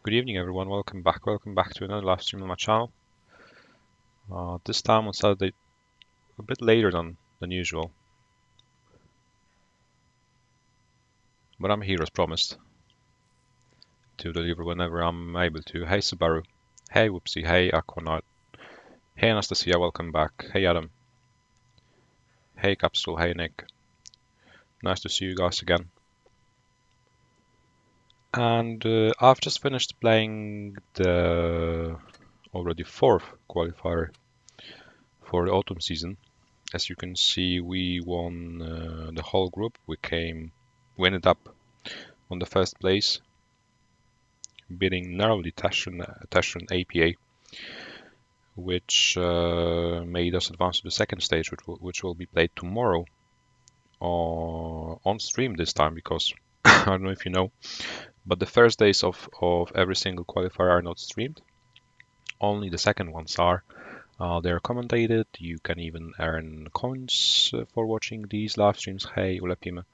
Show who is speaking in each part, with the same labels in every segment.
Speaker 1: Good evening, everyone. Welcome back to another live stream on my channel. This time on Saturday, a bit later than usual. But I'm here as promised to deliver whenever I'm able to. Hey Subaru. Hey Whoopsie. Hey Aquanaut. Hey Anastasia, welcome back. Hey Adam. Hey Capsule. Hey Nick. Nice to see you guys again. And I've just finished playing the already fourth qualifier for the autumn season. As you can see, we won the whole group. We ended up on the first place, beating narrowly Tashin APA, which made us advance to the second stage, which will be played tomorrow on stream this time, because I don't know if you know, but the first days of every single qualifier are not streamed. Only the second ones are. They're commentated. You can even earn coins for watching these live streams. Hey, Ulepime.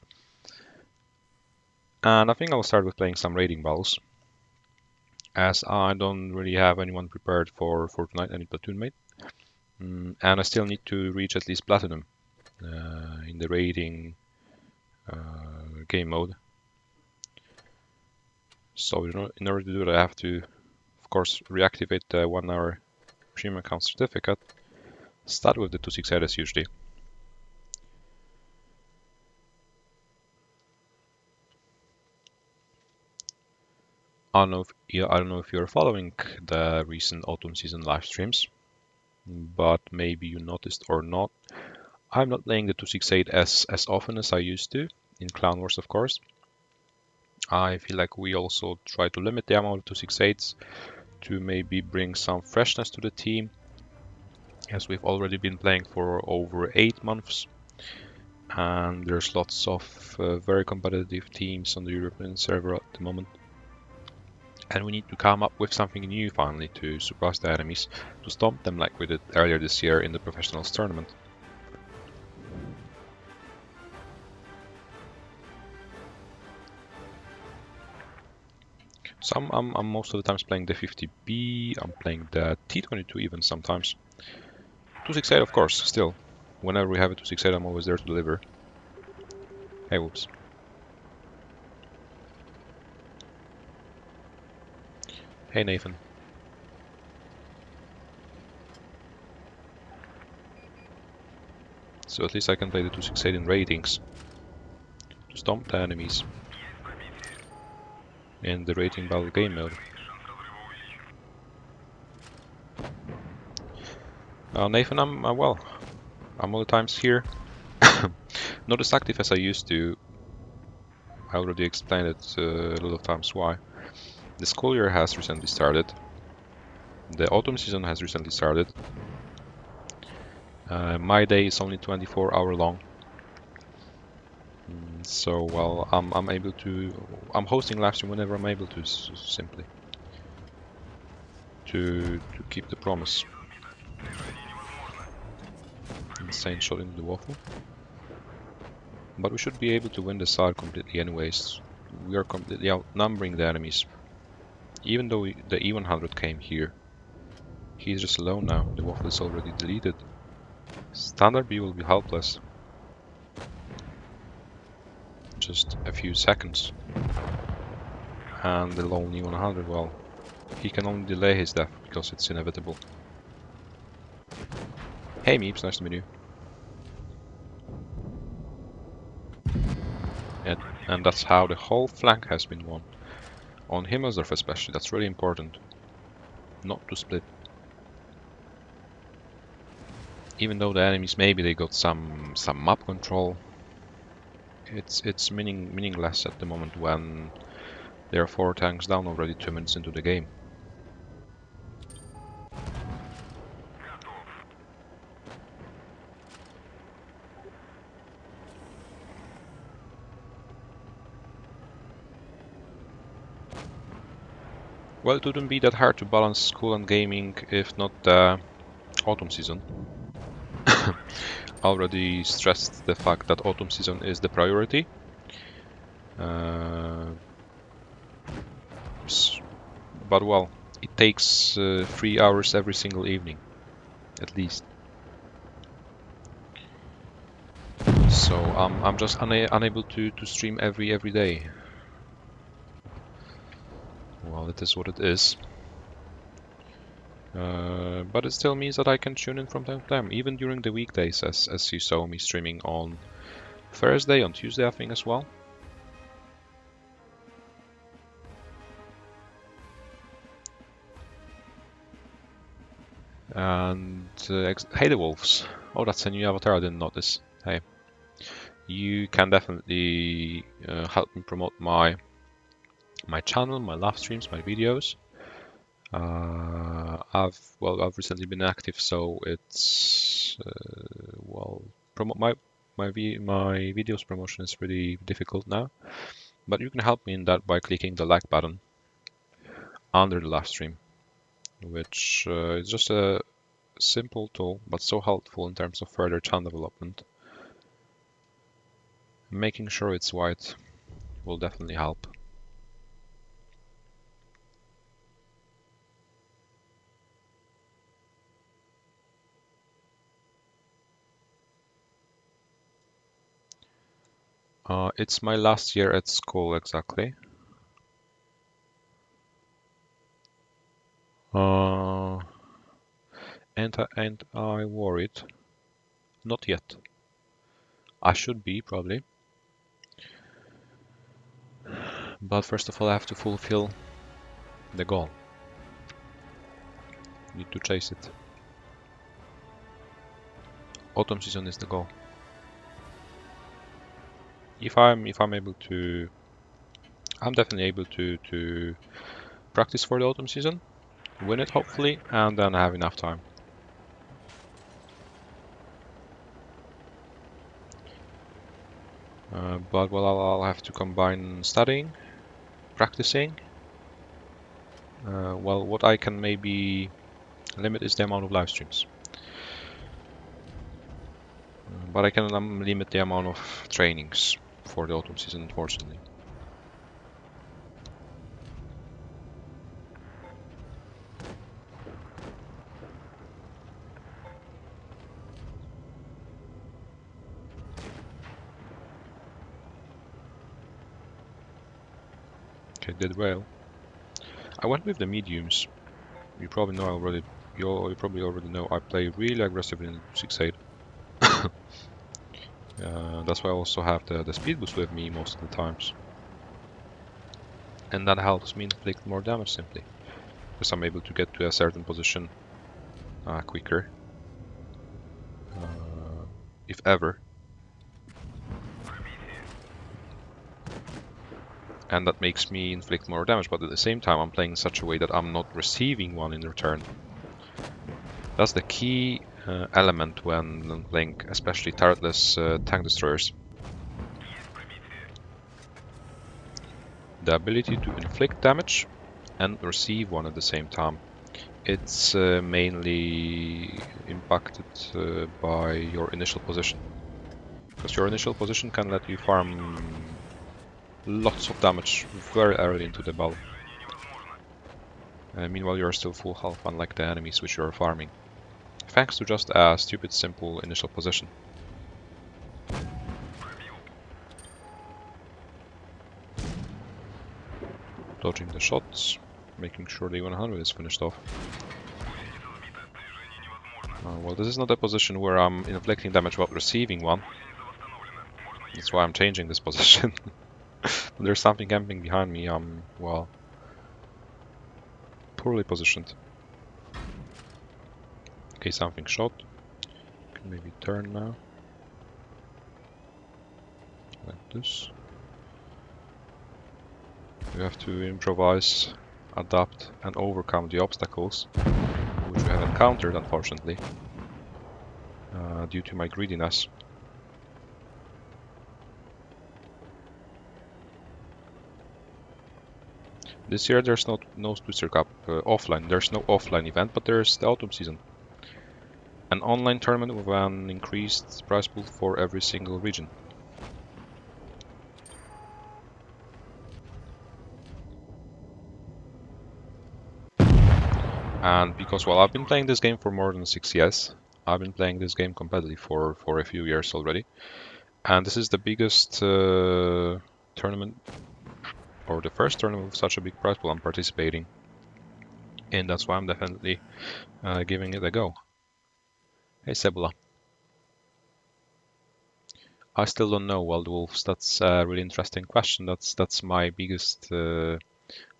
Speaker 1: And I think I'll start with playing some raiding battles, as I don't really have anyone prepared for tonight, any platoon mate. And I still need to reach at least platinum in the raiding game mode. So in order to do that, I have to, of course, reactivate the 1 hour premium account certificate. Start with the 268 as usually. I don't know if you're following the recent autumn season live streams, but maybe you noticed or not. I'm not playing the 268 as often as I used to, in Clan Wars, of course. I feel like we also try to limit the amount of 268s to maybe bring some freshness to the team, as we've already been playing for over 8 months, and there's lots of very competitive teams on the European server at the moment. And we need to come up with something new finally to surprise the enemies, to stomp them like we did earlier this year in the professionals tournament. So I'm most of the times playing the 50B, I'm playing the T22 even sometimes. 268 of course, still. Whenever we have a 268 I'm always there to deliver. Hey, whoops. Hey Nathan. So at least I can play the 268 in ratings to stomp the enemies in the rating battle game mode. Nathan, I'm well. I'm all the times here. Not as active as I used to. I already explained it a lot of times why. The school year has recently started. The autumn season has recently started. My day is only 24-hour long. So, well, I'm able to... I'm hosting live stream whenever I'm able to, simply. To keep the promise. Insane shot into the waffle. But we should be able to win the side completely anyways. We are completely outnumbering the enemies. Even though the E100 came here. He's just alone now. The waffle is already deleted. Standard B will be helpless. Just a few seconds. And the lone E100, well, he can only delay his death because it's inevitable. Hey Meeps, nice to meet you. And that's how the whole flank has been won. On Himmelsdorf especially, that's really important. Not to split. Even though the enemies maybe they got some map control, it's meaningless at the moment when there are 4 tanks down already 2 minutes into the game. Well, it wouldn't be that hard to balance school and gaming if not the autumn season. Already stressed the fact that autumn season is the priority. But well, it takes 3 hours every single evening, at least. So I'm just unable to stream every day. Well, it is what it is. But it still means that I can tune in from time to time, even during the weekdays, as you saw me streaming on Thursday, on Tuesday I think as well. And hey the Wolves. Oh, that's a new avatar, I didn't notice. Hey. You can definitely help me promote my channel, my live streams, my videos. I've recently been active, so it's promote my videos promotion is pretty difficult now. But you can help me in that by clicking the like button under the live stream, which is just a simple tool, but so helpful in terms of further channel development. Making sure it's white will definitely help. It's my last year at school, exactly. And I worried. Not yet. I should be, probably. But first of all, I have to fulfill the goal. Need to chase it. Autumn season is the goal. If I'm able to, I'm definitely able to practice for the autumn season, win it hopefully, and then have enough time. But well, I'll have to combine studying, practicing. Well, what I can maybe limit is the amount of live streams. But I can limit the amount of trainings for the autumn season, unfortunately. Okay, did well. I went with the mediums. You probably know already. You probably already know I play really aggressively in 6-8. That's why I also have the speed boost with me most of the times. And that helps me inflict more damage simply. Because I'm able to get to a certain position quicker. If ever. And that makes me inflict more damage, but at the same time I'm playing in such a way that I'm not receiving one in return. That's the key element when playing especially turretless tank destroyers. The ability to inflict damage and receive one at the same time. It's mainly impacted by your initial position. Because your initial position can let you farm lots of damage very early into the battle. Meanwhile you're still full health, unlike the enemies which you're farming. Thanks to just a stupid simple initial position. Dodging the shots, making sure the 100 is finished off. Well, this is not a position where I'm inflicting damage while receiving one. That's why I'm changing this position. There's something camping behind me, I'm, well, poorly positioned. Okay, something shot. Can maybe turn now. Like this. We have to improvise, adapt, and overcome the obstacles which we have encountered, unfortunately, due to my greediness. This year there's no Twister Cup offline. There's no offline event, but there's the autumn season. An online tournament with an increased prize pool for every single region. And because, well, I've been playing this game for more than 6 years. I've been playing this game competitively for a few years already. And this is the biggest tournament, or the first tournament with such a big prize pool I'm participating in. That's why I'm definitely giving it a go. Hey Sebula. I still don't know Wild Wolves. That's a really interesting question. That's my biggest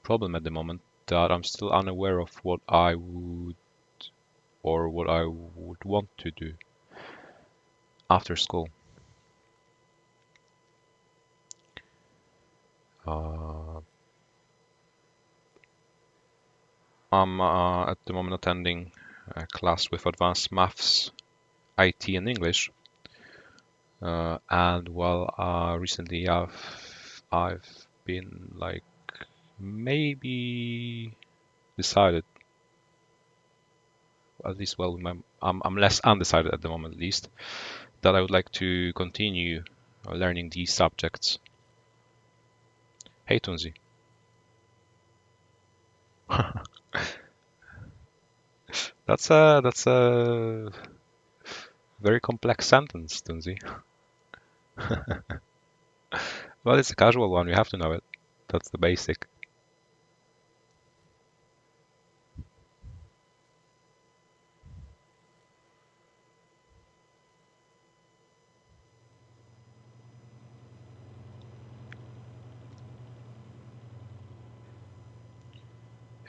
Speaker 1: problem at the moment. That I'm still unaware of what I would want to do after school. I'm at the moment attending a class with advanced maths, IT, and English. And well, recently I've been like maybe decided, at least, well, I'm less undecided at the moment, at least, that I would like to continue learning these subjects. Hey Tunzi. That's a very complex sentence, Tunzi. Well, it's a casual one. You have to know it. That's the basic.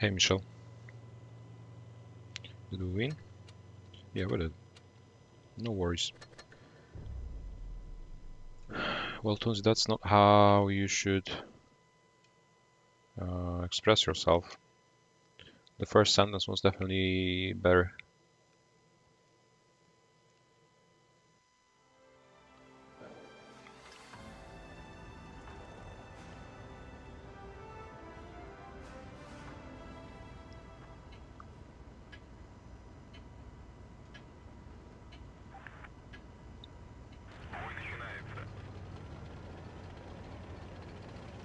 Speaker 1: Hey Michelle. Did we win? Yeah, we did. No worries. Well, Toons, that's not how you should express yourself. The first sentence was definitely better.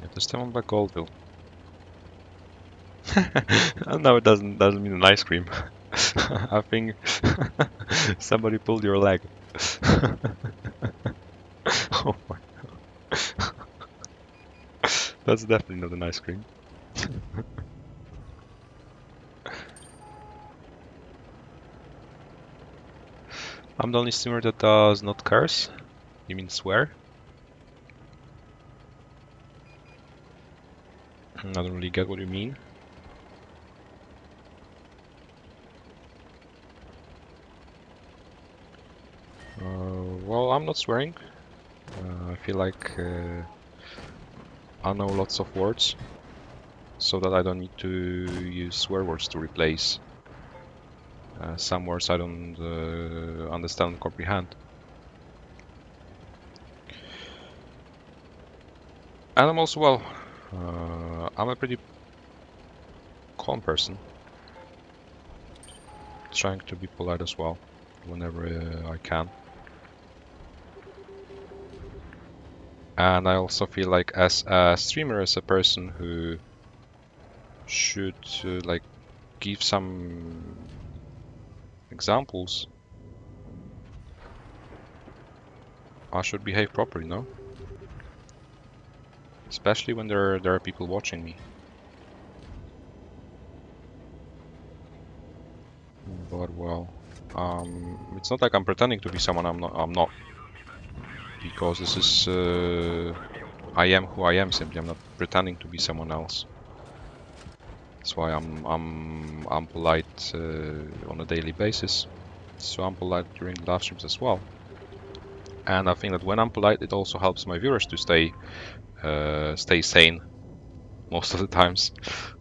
Speaker 1: Yeah, this time I'm back Goldville. No, it doesn't mean an ice cream. I think somebody pulled your leg. Oh my. That's definitely not an ice cream. I'm the only streamer that does not curse. You mean swear? I don't really get what you mean. Well, I'm not swearing. I feel like I know lots of words, so that I don't need to use swear words to replace some words I don't understand and comprehend. And I'm also, well, I'm a pretty calm person, trying to be polite as well whenever I can. And I also feel like as a streamer, as a person who should like give some examples, I should behave properly, no? Especially when there are people watching me. But well, it's not like I'm pretending to be someone I'm not, because this is I am who I am. Simply, I'm not pretending to be someone else. That's why I'm polite on a daily basis. So I'm polite during the live streams as well. And I think that when I'm polite, it also helps my viewers to stay sane most of the times,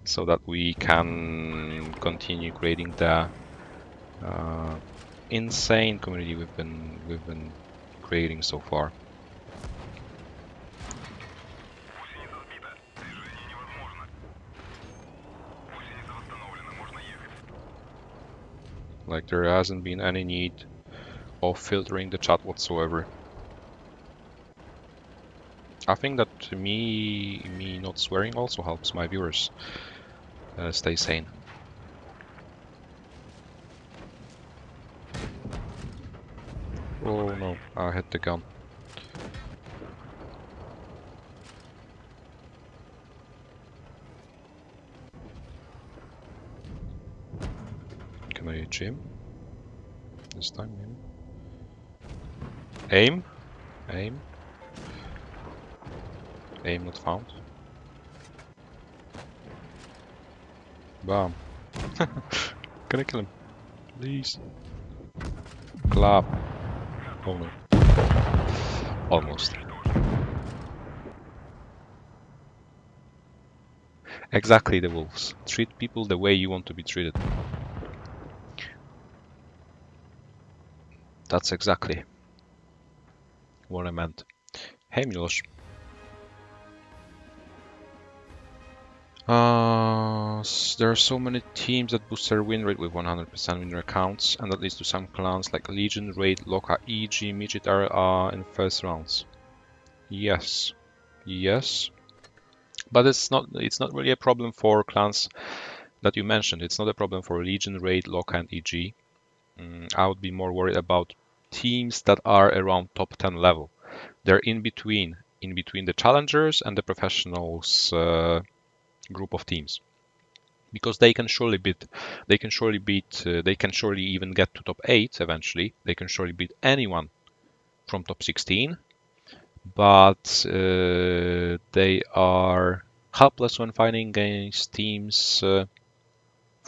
Speaker 1: so that we can continue creating the insane community we've been creating so far. Like, there hasn't been any need of filtering the chat whatsoever. I think that me not swearing also helps my viewers stay sane. Oh no, I hit the gun. Can I aim? This time, maybe? Aim? Aim? Aim not found. Bam. Can I kill him? Please. Clap. Oh no. Almost. Exactly, the wolves. Treat people the way you want to be treated. That's exactly what I meant. Hey Milos. There are so many teams that boost their win rate with 100% winner accounts, and that leads to some clans like Legion, Raid, Loka, EG, Midget are in first rounds. Yes. Yes. But it's not really a problem for clans that you mentioned. It's not a problem for Legion, Raid, Loka, and EG. I would be more worried about teams that are around top 10 level. They're in between the challengers and the professionals group of teams, because they can surely even get to top 8 eventually. They can surely beat anyone from top 16, but they are helpless when fighting against teams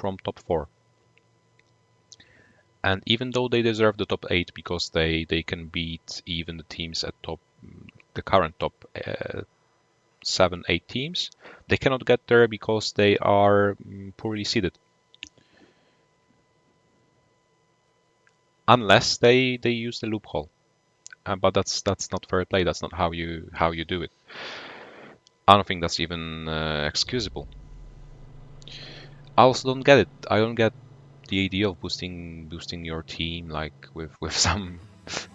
Speaker 1: from top 4. And even though they deserve the top 8 because they can beat even the teams at the current top 7, 8 teams, they cannot get there because they are poorly seeded. Unless they use the loophole. But that's not fair play. That's not how you do it. I don't think that's even excusable. I also don't get it. I don't get the idea of boosting your team like with some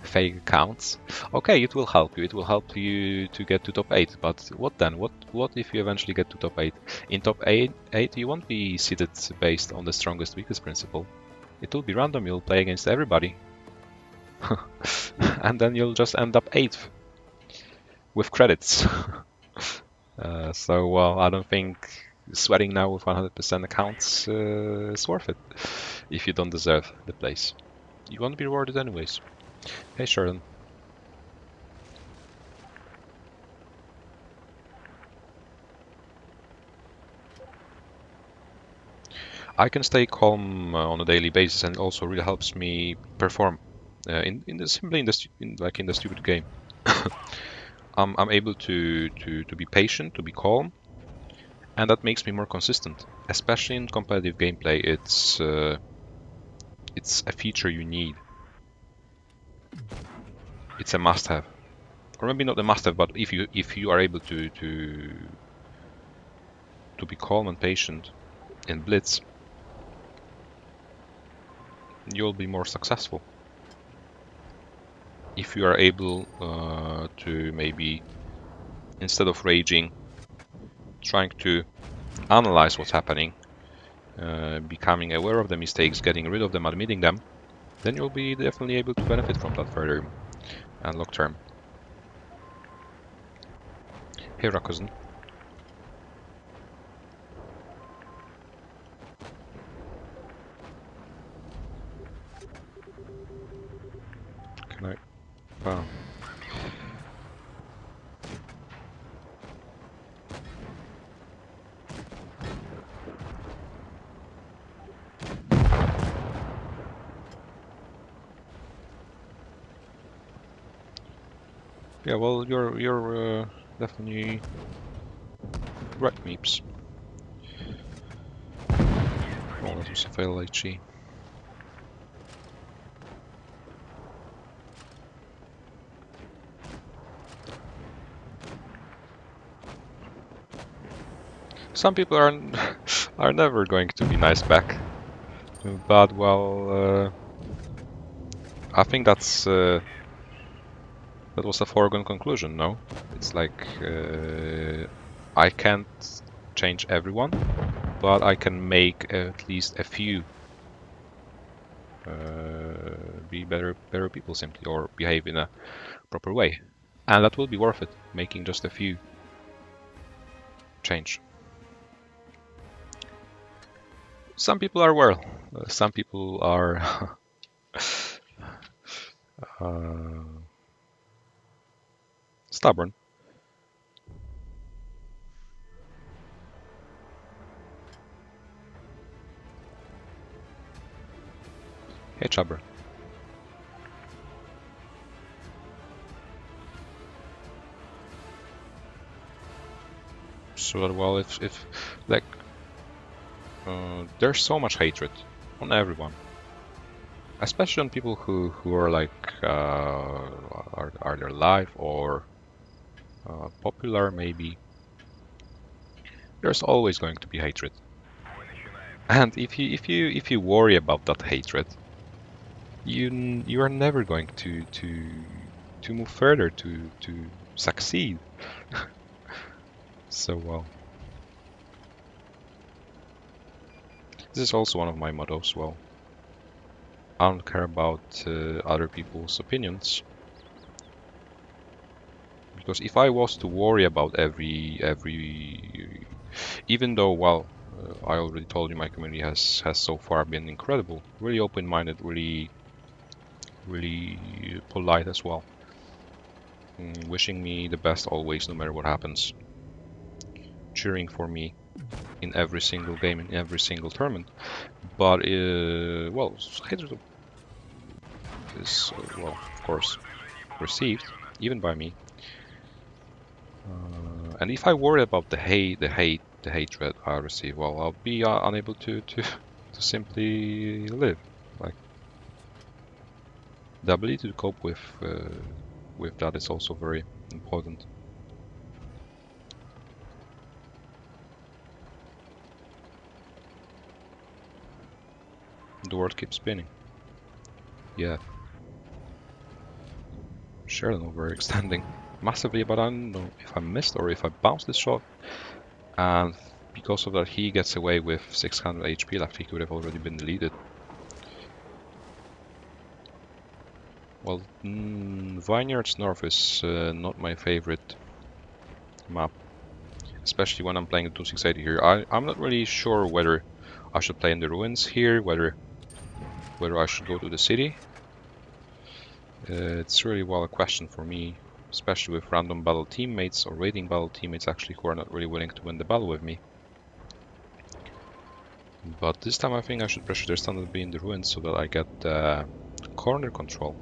Speaker 1: fake accounts. Okay, it will help you. It will help you to get to top 8. But what then? What if you eventually get to top 8? In top 8 you won't be seeded based on the strongest weakest principle. It will be random. You'll play against everybody. And then you'll just end up 8th with credits. So, well, I don't think sweating now with 100% accounts is worth it if you don't deserve the place. You won't be rewarded anyways. Hey, Sharon. I can stay calm on a daily basis, and it also really helps me perform in the stupid game. I'm able to be patient, to be calm, and that makes me more consistent. Especially in competitive gameplay, it's a feature you need. It's a must-have, or maybe not a must-have, but if you are able to be calm and patient in Blitz, you'll be more successful. If you are able to maybe, instead of raging, trying to analyze what's happening, becoming aware of the mistakes, getting rid of them, admitting them, then you'll be definitely able to benefit from that further and long term. Hey, Rakuzen. Can I? Wow. Yeah, well, you're definitely right, Meeps. Oh, that was a fail HE. Some people are never going to be nice back, but well, I think that was a foregone conclusion. No, it's like I can't change everyone, but I can make at least a few be better people simply, or behave in a proper way, and that will be worth it. Making just a few change. Some people are some people are stubborn. Hey, Chubber. So well, if like there's so much hatred on everyone, especially on people who are like are alive or popular maybe. There's always going to be hatred, and if you worry about that hatred, you are never going to move further to succeed. So well, this is also one of my mottos. Well, I don't care about other people's opinions, because if I was to worry about every, even though, well, I already told you my community has so far been incredible, really open-minded, really polite as well, wishing me the best always, no matter what happens, cheering for me in every single game, in every single tournament. But well, Hydro is well, of course, received even by me. And if I worry about the hatred I receive, well, I'll be unable to simply live. Like the ability to cope with that is also very important. The world keeps spinning. Yeah. Sure, no, we're extending massively, but I don't know if I missed or if I bounced this shot. And because of that, he gets away with 600 HP left. He could have already been deleted. Well, Vineyards North is not my favorite map, especially when I'm playing the 2680 here. I'm not really sure whether I should play in the ruins here, whether I should go to the city. It's really well a question for me, especially with random battle teammates or raiding battle teammates actually who are not really willing to win the battle with me. But this time I think I should pressure their standard be in the ruins so that I get corner control.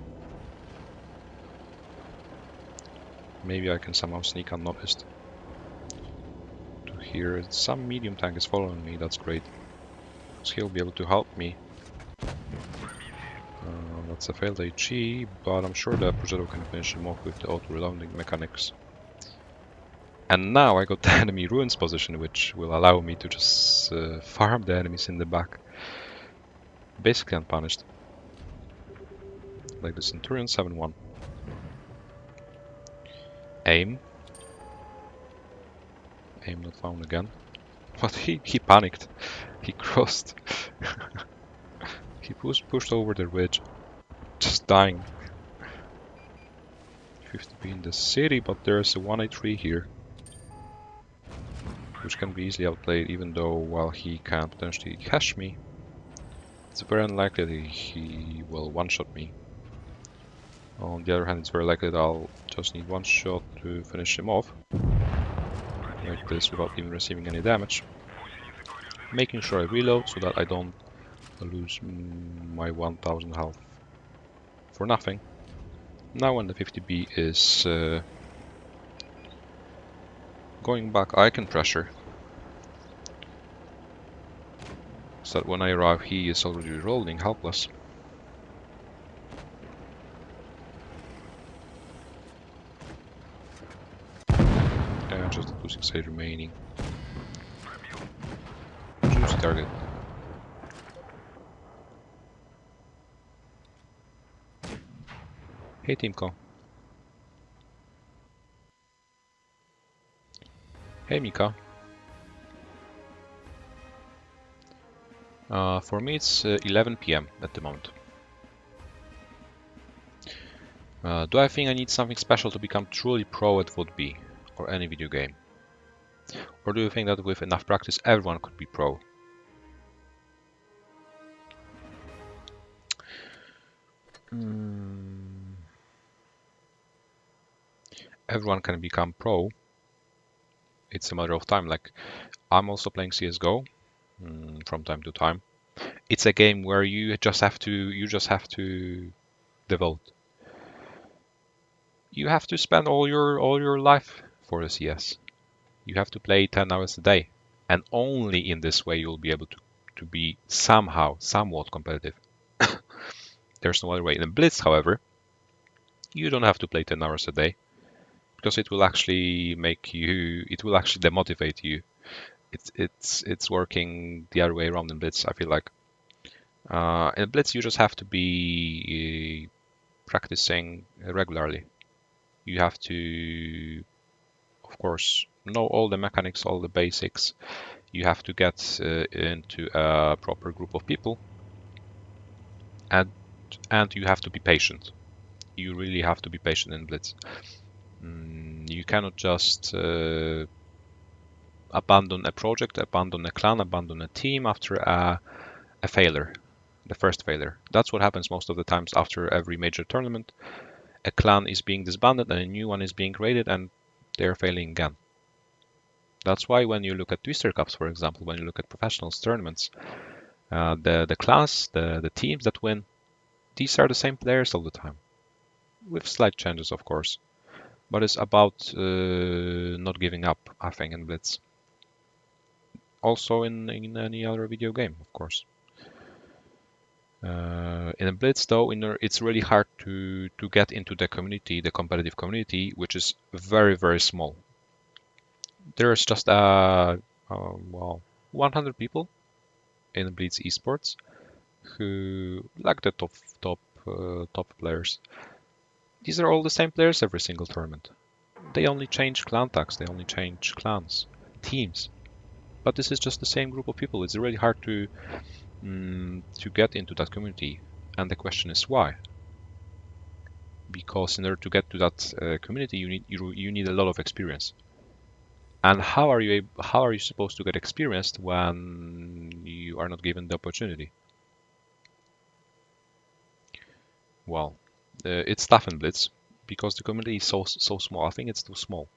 Speaker 1: Maybe I can somehow sneak unnoticed to here. Some medium tank is following me, that's great. So he'll be able to help me. That's a failed HE, but I'm sure the Progetto can finish him off with the auto-reloading mechanics. And now I got the enemy ruins position, which will allow me to just farm the enemies in the back. Basically unpunished. Like the Centurion 7-1. Aim. Aim not found again. But he panicked. He crossed. He pushed over the ridge. Just dying. 50p in the city, but there's a 183 here. Which can be easily outplayed, even though while he can potentially cash me, it's very unlikely that he will one-shot me. On the other hand, it's very likely that I'll just need one shot to finish him off. Like this, without even receiving any damage. Making sure I reload so that I don't lose my 1000 health for nothing. Now when the 50B is going back, I can pressure. So that when I arrive, he is already rolling, helpless. And just the 268 remaining. Juicy target. Hey Teamco. Hey Mika. For me it's 11 PM at the moment. Do I think I need something special to become truly pro at Would Be, or any video game? Or do you think that with enough practice everyone could be pro? Everyone can become pro. It's a matter of time. Like, I'm also playing CSGO from time to time. It's a game where you just have to devote. You have to spend all your life for the CS. You have to play 10 hours a day, and only in this way you'll be able to be somewhat competitive. There's no other way. In Blitz, however, you don't have to play 10 hours a day, because it will actually demotivate you. It's working the other way around in Blitz, I feel like. In Blitz, you just have to be practicing regularly. You have to, of course, know all the mechanics, all the basics. You have to get into a proper group of people, and you have to be patient. You really have to be patient in Blitz. You cannot just abandon a project, abandon a clan, abandon a team after a failure, the first failure. That's what happens most of the times after every major tournament. A clan is being disbanded and a new one is being created, and they're failing again. That's why when you look at Twister Cups, for example, when you look at professionals tournaments, the class, the teams that win, these are the same players all the time, with slight changes, of course. But it's about not giving up, I think, in Blitz. Also in any other video game, of course. In a Blitz, though, it's really hard to get into the community, the competitive community, which is very, very small. There's just well, 100 people in Blitz esports who like the top players. These are all the same players every single tournament. They only change clan tags, they only change clans, teams. But this is just the same group of people. It's really hard to get into that community. And the question is why? Because in order to get to that community, you need a lot of experience. And how are you supposed to get experienced when you are not given the opportunity? Well, it's tough in Blitz because the community is so small. I think it's too small,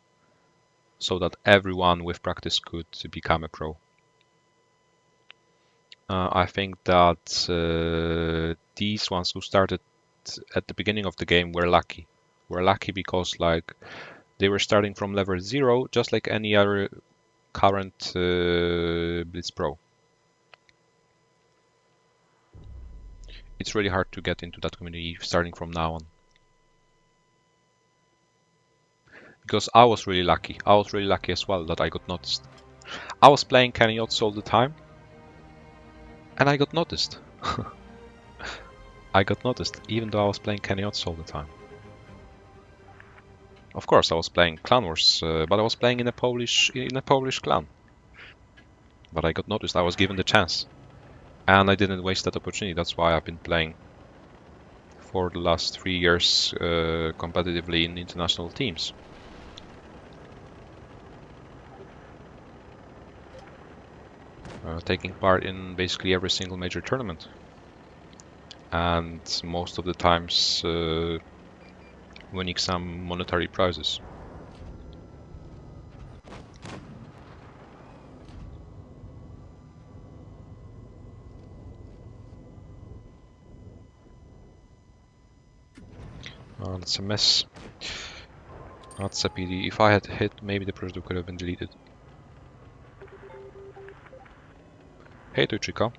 Speaker 1: so that everyone with practice could become a pro. I think that these ones who started at the beginning of the game were lucky. Were lucky because like they were starting from level 0, just like any other current Blitz Pro. It's really hard to get into that community starting from now on. Because I was really lucky. I was really lucky as well that I got noticed. I was playing Kenny Odds all the time, and I got noticed. I got noticed, even though I was playing Kenny Odds all the time. Of course, I was playing Clan Wars, but I was playing in a Polish clan. But I got noticed. I was given the chance, and I didn't waste that opportunity. That's why I've been playing for the last 3 years competitively in international teams. Taking part in basically every single major tournament, and most of the times winning some monetary prizes. That's a mess. That's a pity. If I had hit, maybe the project could have been deleted. Hey, Tuchika.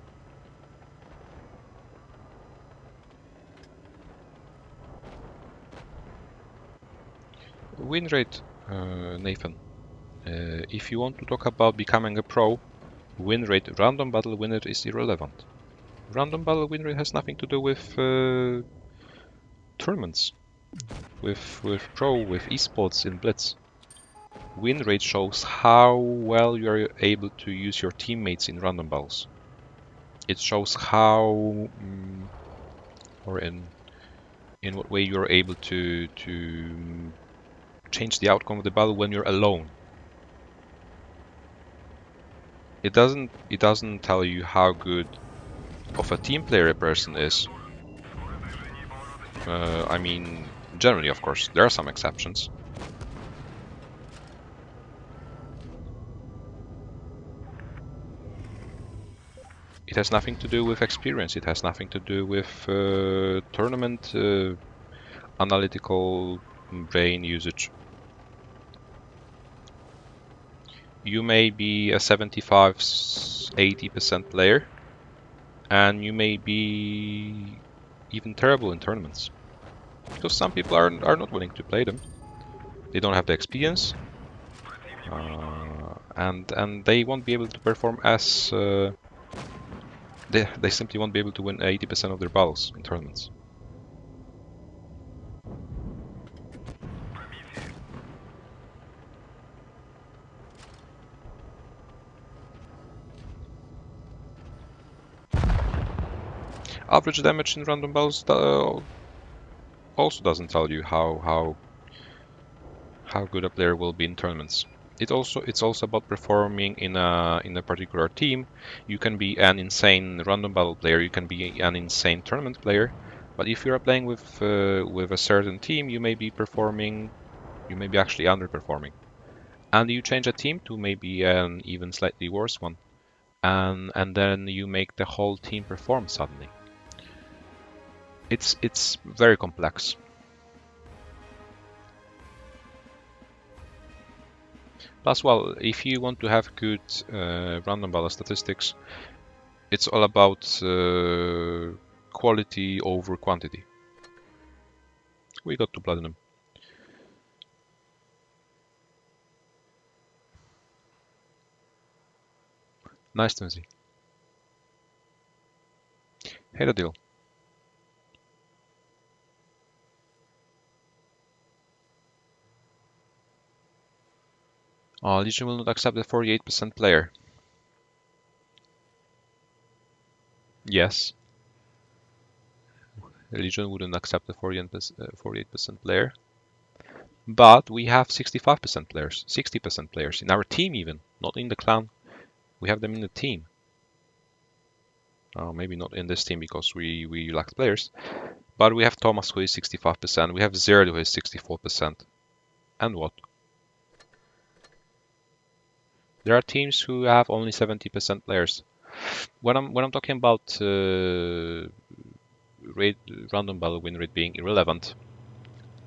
Speaker 1: Win rate, Nathan. If you want to talk about becoming a pro, win rate, random battle win rate is irrelevant. Random battle win rate has nothing to do with tournaments, with esports in Blitz. Win rate shows how well you are able to use your teammates in random battles. It shows how, or in what way you are able to change the outcome of the battle when you're alone. It doesn't tell you how good of a team player a person is. I mean, generally, of course, there are some exceptions. It has nothing to do with experience. It has nothing to do with tournament analytical brain usage. You may be a 75-80% player, and you may be even terrible in tournaments, because some people are not willing to play them. They don't have the experience, and they won't be able to perform as they simply won't be able to win 80% of their battles in tournaments. Average damage in random battles also doesn't tell you how good a player will be in tournaments. It's also about performing in a particular team. You can be an insane random battle player, you can be an insane tournament player, but if you are playing with a certain team, you may be actually underperforming. and you change a team to maybe an even slightly worse one, and then you make the whole team perform suddenly. It's very complex. Plus, well, if you want to have good random battle statistics, it's all about quality over quantity. We got to platinum. Nice, Twinsy. Hey, the deal. Legion will not accept the 48% player. Yes. Legion wouldn't accept the 48% player. But we have 65% players, 60% players in our team even, not in the clan. We have them in the team. Maybe not in this team because we lack players. But we have Thomas who is 65%. We have Zerd who is 64%. And what? There are teams who have only 70% players. When I'm talking about random battle win rate being irrelevant,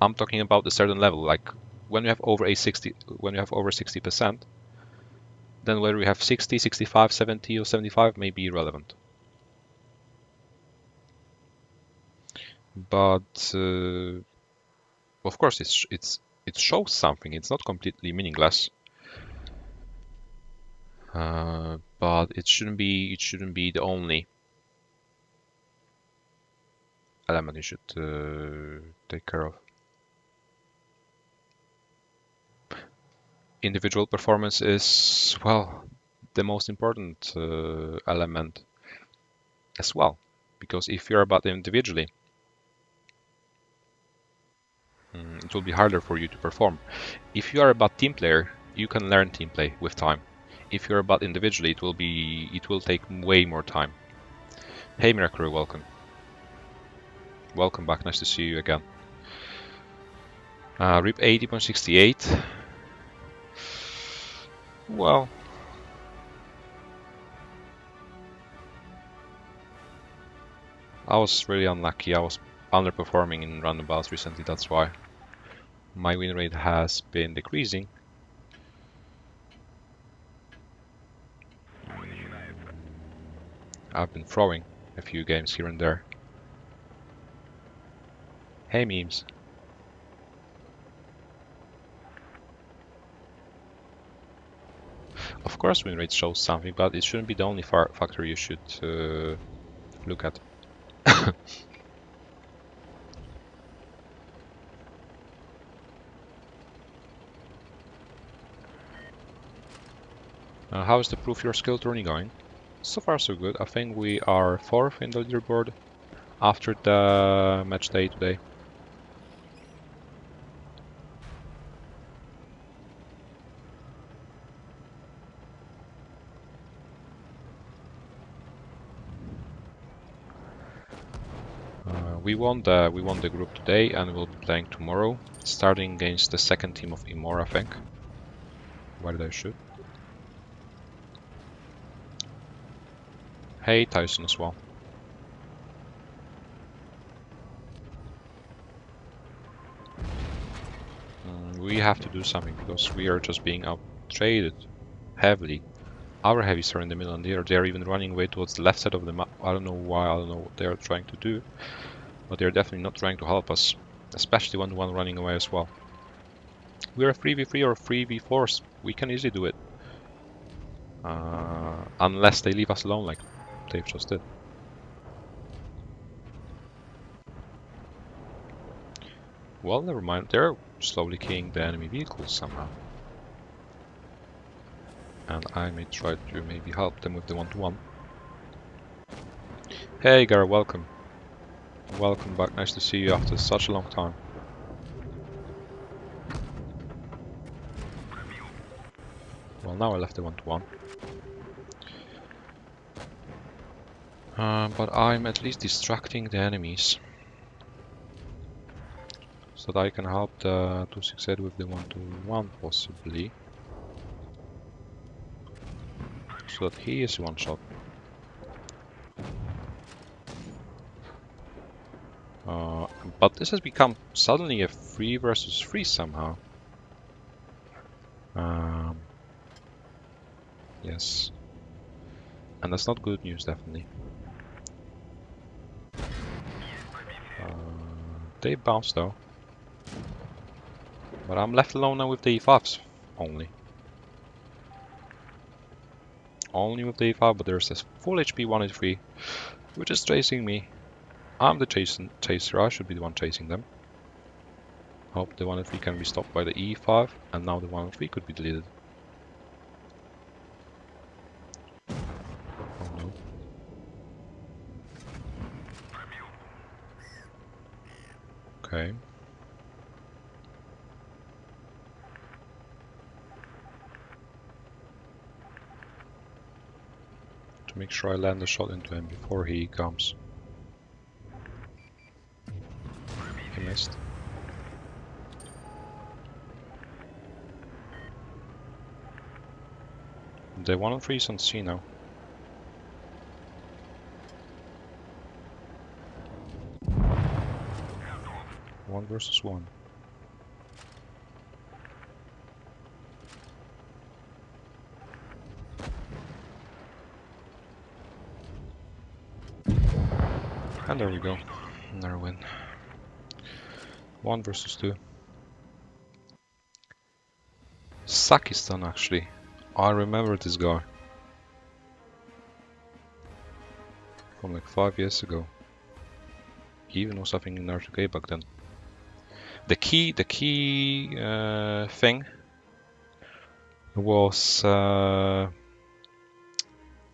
Speaker 1: I'm talking about a certain level. Like when you have over 60%, then whether we have 60, 65, 70, or 75 may be irrelevant. But of course, it shows something. It's not completely meaningless. But it shouldn't be the only element you should take care of. Individual performance is, well, the most important element as well, because if you're about individually, it will be harder for you to perform. If you are about team player, you can learn team play with time. If you're about individually, it will take way more time. Hey Miracle, welcome. Welcome back, nice to see you again. RIP 80.68. Well, I was really unlucky. I was underperforming in random battles recently, that's why. My win rate has been decreasing. I've been throwing a few games here and there. Hey memes. Of course win rate shows something, but it shouldn't be the only factor you should look at. How is the Proof Your Skill tourney going? So far so good. I think we are 4th in the leaderboard after the match day today. We won the group today and we'll be playing tomorrow, starting against the second team of Imor, I think. Why did I shoot? Hey, Tyson as well. We have to do something because we are just being out-traded heavily. Our heavies are in the middle and they're even running away towards the left side of the map. I don't know why, I don't know what they're trying to do. But they're definitely not trying to help us, especially when one running away as well. We're a 3v3 or 3v4s. We can easily do it. Unless they leave us alone like they've just did. Well, never mind. They're slowly killing the enemy vehicles somehow. And I may try to maybe help them with the one-to-one. Hey Gara, welcome. Welcome back, nice to see you after such a long time. Well, now I left the one-to-one. But I'm at least distracting the enemies. So that I can help the 268 with the one-to-one possibly. so that he is one shot. But this has become suddenly a 3 versus 3 somehow. Yes. And that's not good news, definitely. They bounce though. But I'm left alone now with the E5s only. Only with the E5, but there's this full HP 183, which is chasing me. I'm the chaser, I should be the one chasing them. Hope the 183 can be stopped by the E5, and now the 183 could be deleted. Oh no. Okay. To make sure I land a shot into him before he comes. He missed. The 103 is on C now. One versus one. And there we go. Another win. 1 versus 2. Sakistan, actually. I remember this guy. From like 5 years ago. He even was something in R2K back then. The key thing was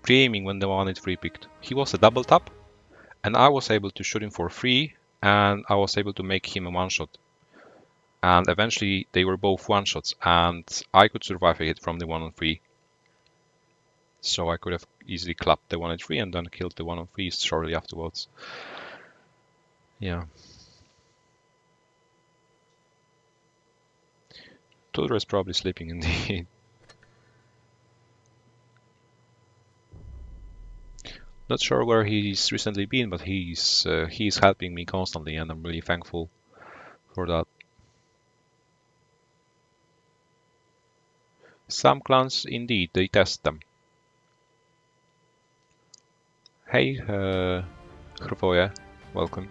Speaker 1: pre-aiming when the one is free picked. He was a double tap, and I was able to shoot him for free, and I was able to make him a one shot. And eventually they were both one shots, and I could survive a hit from the 1-on-3. So I could have easily clapped the 1-on-3 and then killed the 1-on-3 shortly afterwards. Yeah. Tudor is probably sleeping indeed. Not sure where he's recently been, but he's helping me constantly, and I'm really thankful for that. Some clans, indeed, they test them. Hey, Hrvoje, welcome.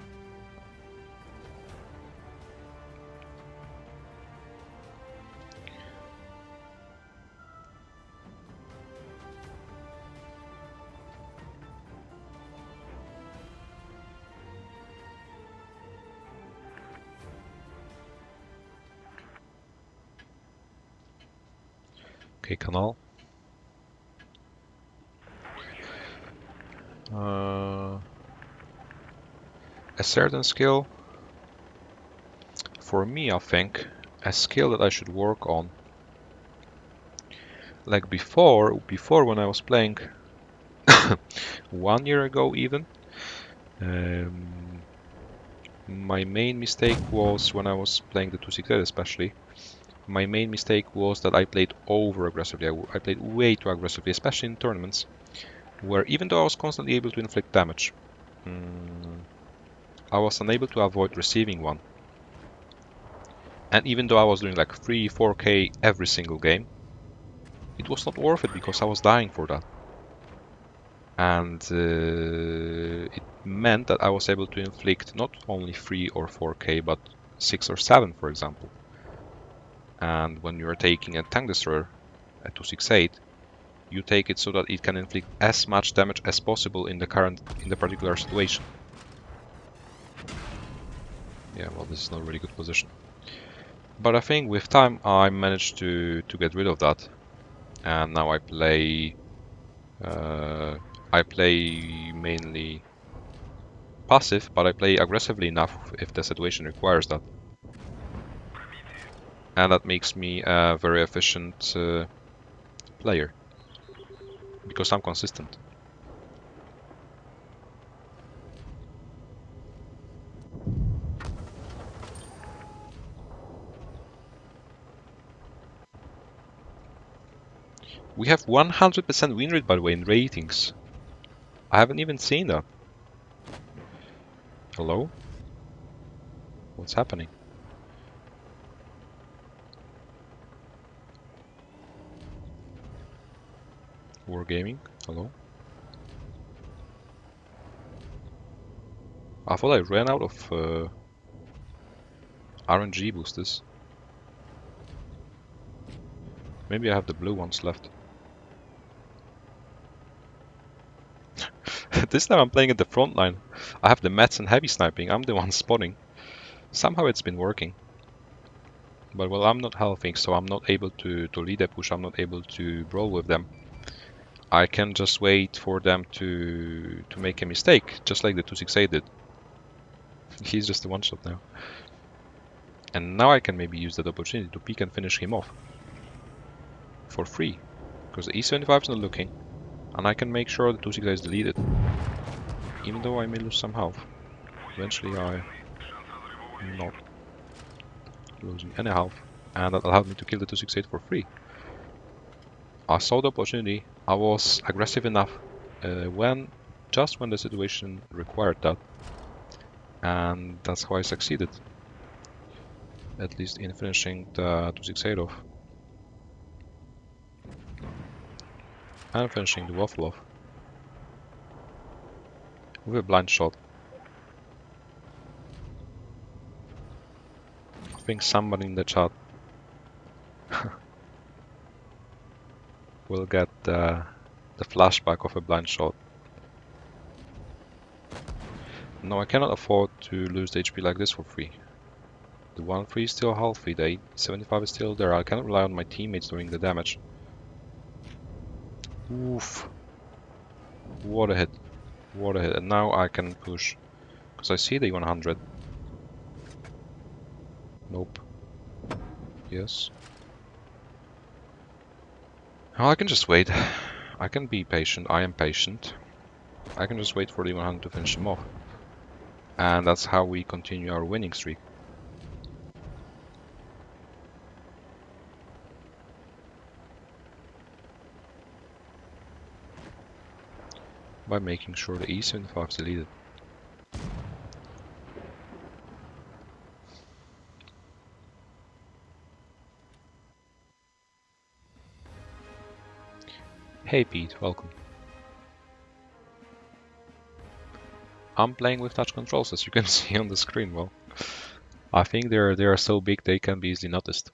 Speaker 1: Okay, canal. A certain skill. For me, I think a skill that I should work on. Like before when I was playing 1 year ago even, my main mistake was when I was playing the 268 especially. My main mistake was that I played over aggressively. I played way too aggressively, especially in tournaments, where even though I was constantly able to inflict damage, I was unable to avoid receiving one. And even though I was doing like 3-4k every single game, it was not worth it because I was dying for that. And it meant that I was able to inflict not only 3 or 4k, but 6 or 7, for example. And when you are taking a tank destroyer, a 268, you take it so that it can inflict as much damage as possible in the particular situation. Yeah, well, this is not a really good position. But I think with time I managed to get rid of that, and now I play mainly passive, but I play aggressively enough if the situation requires that. And that makes me a very efficient player, because I'm consistent. We have 100% win rate, by the way, in ratings. I haven't even seen that. Hello? What's happening? Wargaming? Hello? I thought I ran out of RNG boosters. Maybe I have the blue ones left. This time I'm playing at the front line. I have the mats and heavy sniping. I'm the one spotting. Somehow it's been working. But well, I'm not helping, so I'm not able to lead a push. I'm not able to brawl with them. I can just wait for them to make a mistake, just like the 268 did. He's just a one-shot now. And now I can maybe use that opportunity to peek and finish him off. For free. Because the E75 is not looking. And I can make sure the 268 is deleted. Even though I may lose some health. Eventually I am not losing any health. And that allowed me to kill the 268 for free. I saw the opportunity. I was aggressive enough just when the situation required that. And that's how I succeeded. At least in finishing the 268 off. And finishing the waffle off. With a blind shot. I think somebody in the chat will get the flashback of a blind shot. No, I cannot afford to lose the HP like this for free. The 1-3 is still healthy, the 75 is still there. I cannot rely on my teammates doing the damage. Oof. What a hit. What a hit. And now I can push. Because I see the 100. Nope. Yes. Well, I can just wait. I can be patient. I am patient. I can just wait for the 100 to finish him off. And that's how we continue our winning streak. By making sure the E75 is deleted. Hey Pete, welcome. I'm playing with touch controls, as you can see on the screen. Well, I think they are so big they can be easily noticed.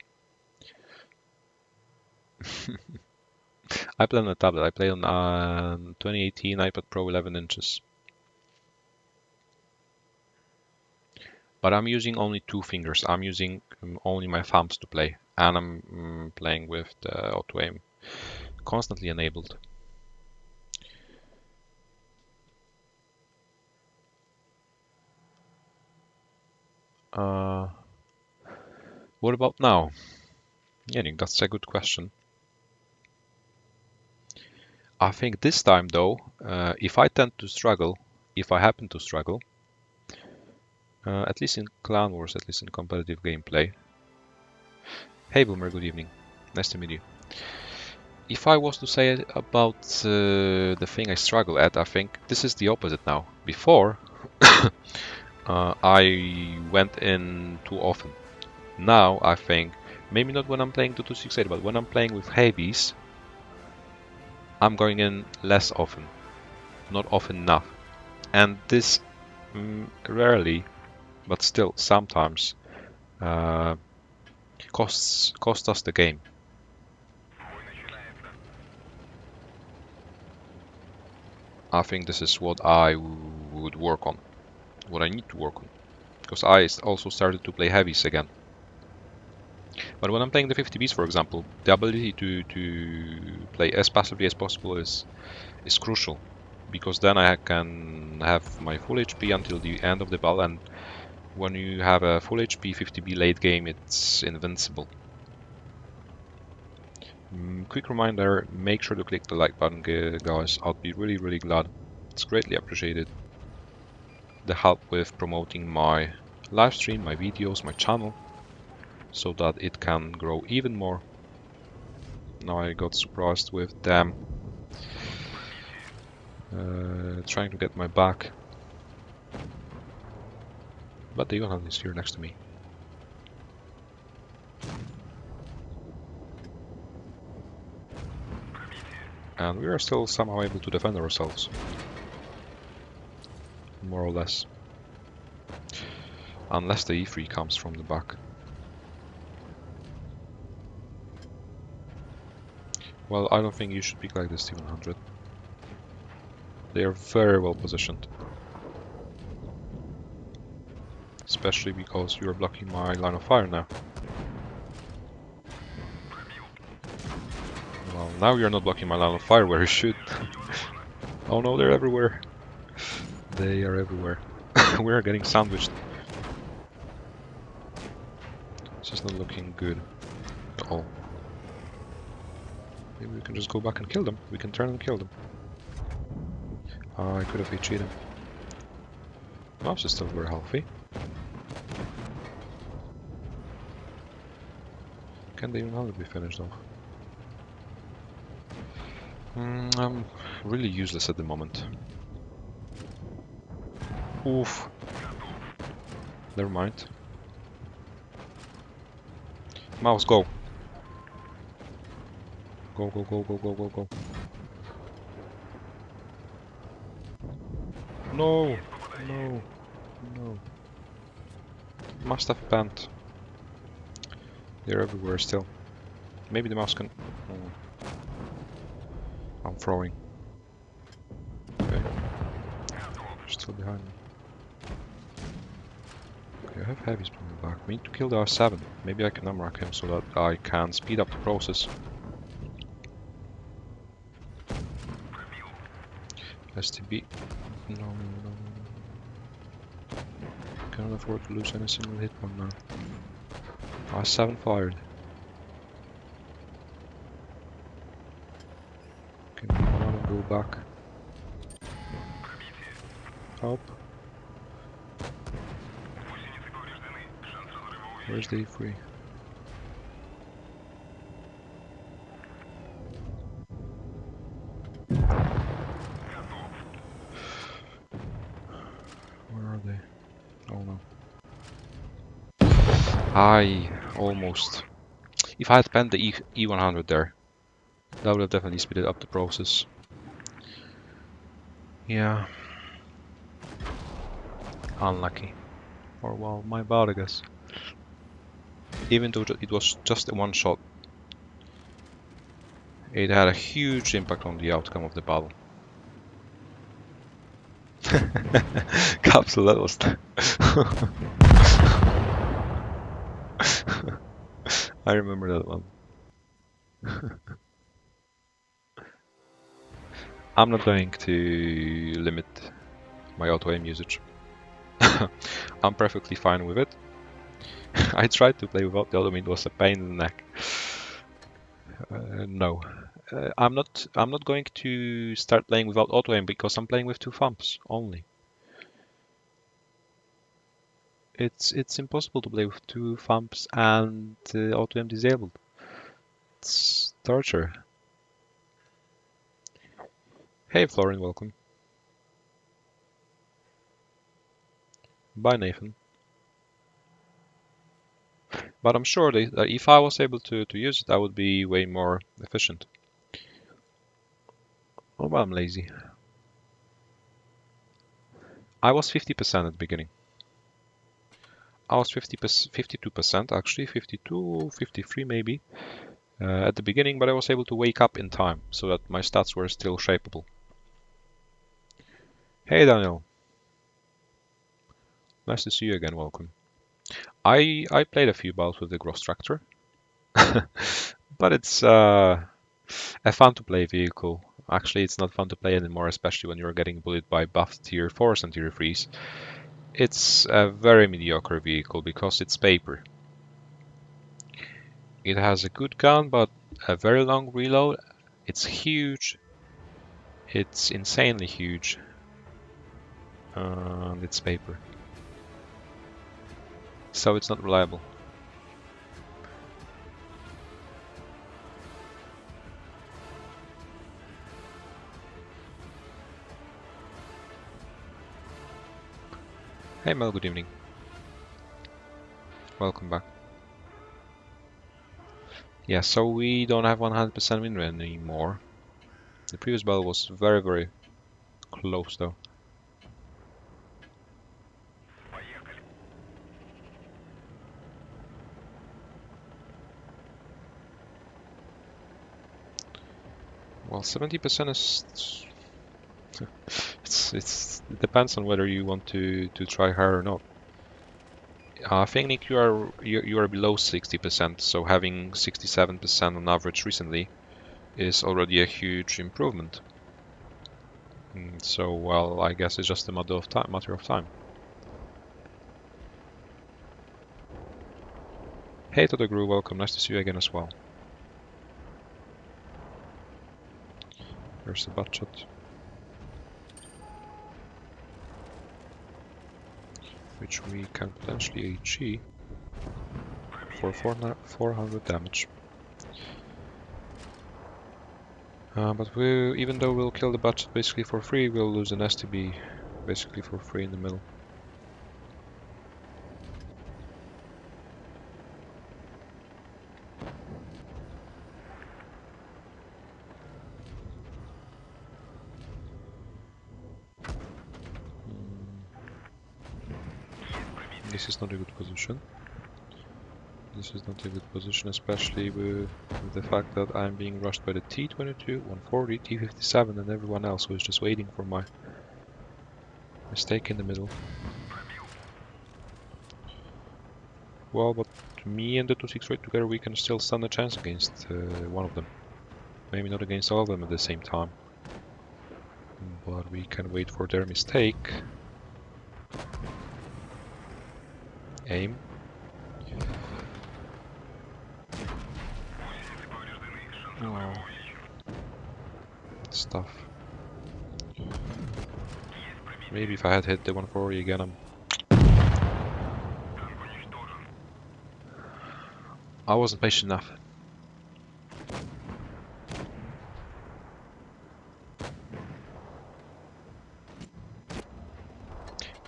Speaker 1: I play on a tablet. I play on 2018 iPad Pro 11 inches. But I'm using only 2 fingers. I'm using only my thumbs to play. And I'm playing with the auto aim constantly enabled. What about now? Yeah, Nick, that's a good question. I think this time though, if I happen to struggle, at least in Clan Wars, at least in competitive gameplay. Hey Boomer, good evening. Nice to meet you. If I was to say about the thing I struggle at, I think this is the opposite now. Before, I went in too often. Now, I think, maybe not when I'm playing the 268, but when I'm playing with heavies, I'm going in less often. Not often enough. And this rarely, but still sometimes, costs us the game. I think this is what I would work on. What I need to work on. Because I also started to play heavies again. But when I'm playing the 50Bs, for example, the ability to play as passively as possible is crucial. Because then I can have my full HP until the end of the battle, and when you have a full HP 50B late game, it's invincible. Quick reminder, make sure to click the like button, guys. I'd be really glad. It's greatly appreciated. The help with promoting my live stream, my videos, my channel, so that it can grow even more. Now I got surprised with them trying to get my back. But the Johan is here next to me. And we are still somehow able to defend ourselves. More or less. Unless the E3 comes from the back. Well, I don't think you should pick like this T100. They are very well positioned. Especially because you are blocking my line of fire now. Well, now you're not blocking my line of fire where you should. Oh no, they're everywhere. They are everywhere. We are getting sandwiched. This is not looking good at all. Maybe we can just go back and kill them. We can turn and kill them. I could have HE'd him. Mouse is still very healthy. Can they even be finished off? I'm really useless at the moment. Oof. Never mind. Mouse, go. Go, go, go, go, go, go, go. No! No! No. Must have panned. They're everywhere still. Maybe the mouse can... Oh. I'm throwing. Okay. They're still behind me. Okay, I have heavies coming back. We need to kill the R7. Maybe I can unrock him so that I can speed up the process. STB. No, no, no. Cannot afford to lose any single hit one now. R7 fired. Can we run and go back? Help. Where's the E3? Where are they? Oh no. Almost. If I had penned the E100 there, that would have definitely speeded up the process. Yeah. Unlucky. Or well, my bad I guess. Even though it was just a one shot, it had a huge impact on the outcome of the battle. Capsule, that was... I remember that one. I'm not going to limit my auto-aim usage. I'm perfectly fine with it. I tried to play without the auto-aim, it was a pain in the neck. No. I'm not going to start playing without auto-aim because I'm playing with 2 thumbs only. It's impossible to play with 2 thumbs and auto-aim disabled. It's torture. Hey Florin, welcome. Bye Nathan. But I'm sure that if I was able to use it, I would be way more efficient. Oh, well, I'm lazy. I was 50% at the beginning. I was 52% actually, 52, 53 maybe at the beginning, but I was able to wake up in time so that my stats were still shapeable. Hey Daniel. Nice to see you again, welcome. I played a few battles with the Gross Tractor, but it's a fun to play vehicle. Actually, it's not fun to play anymore, especially when you're getting bullied by buffed tier 4s and tier 3s. It's a very mediocre vehicle because it's paper. It has a good gun, but a very long reload. It's huge. It's insanely huge. And it's paper. So it's not reliable. Hey Mel, good evening. Welcome back. Yeah, so we don't have 100% win rate anymore. The previous battle was very, very close though. Well, 70% is... it depends on whether you want to try hard or not. I think Nick, you are below 60%, so having 67% on average recently is already a huge improvement. So, well, I guess it's just a matter of time. Hey to the crew, welcome. Nice to see you again as well. There's the butt shot, which we can potentially HE for 400 damage. But even though we'll kill the butt basically for free, we'll lose an STB basically for free in the middle. This is not a good position. This is not a good position, especially with the fact that I'm being rushed by the T-22, 140, T-57 and everyone else who is just waiting for my mistake in the middle. Well, but me and the 268 together, we can still stand a chance against one of them. Maybe not against all of them at the same time. But we can wait for their mistake. Aim. Oh. Stuff. Maybe if I had hit the 140 again, I wasn't patient enough.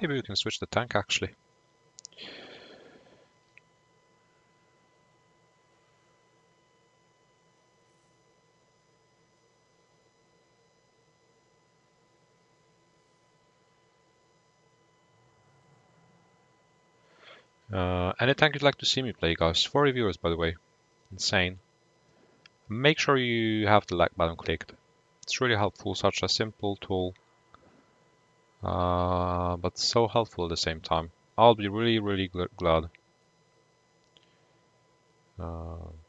Speaker 1: Maybe we can switch the tank actually. Any tank you'd like to see me play, guys? 4 reviewers, by the way. Insane. Make sure you have the like button clicked. It's really helpful, such a simple tool. But so helpful at the same time. I'll be really glad.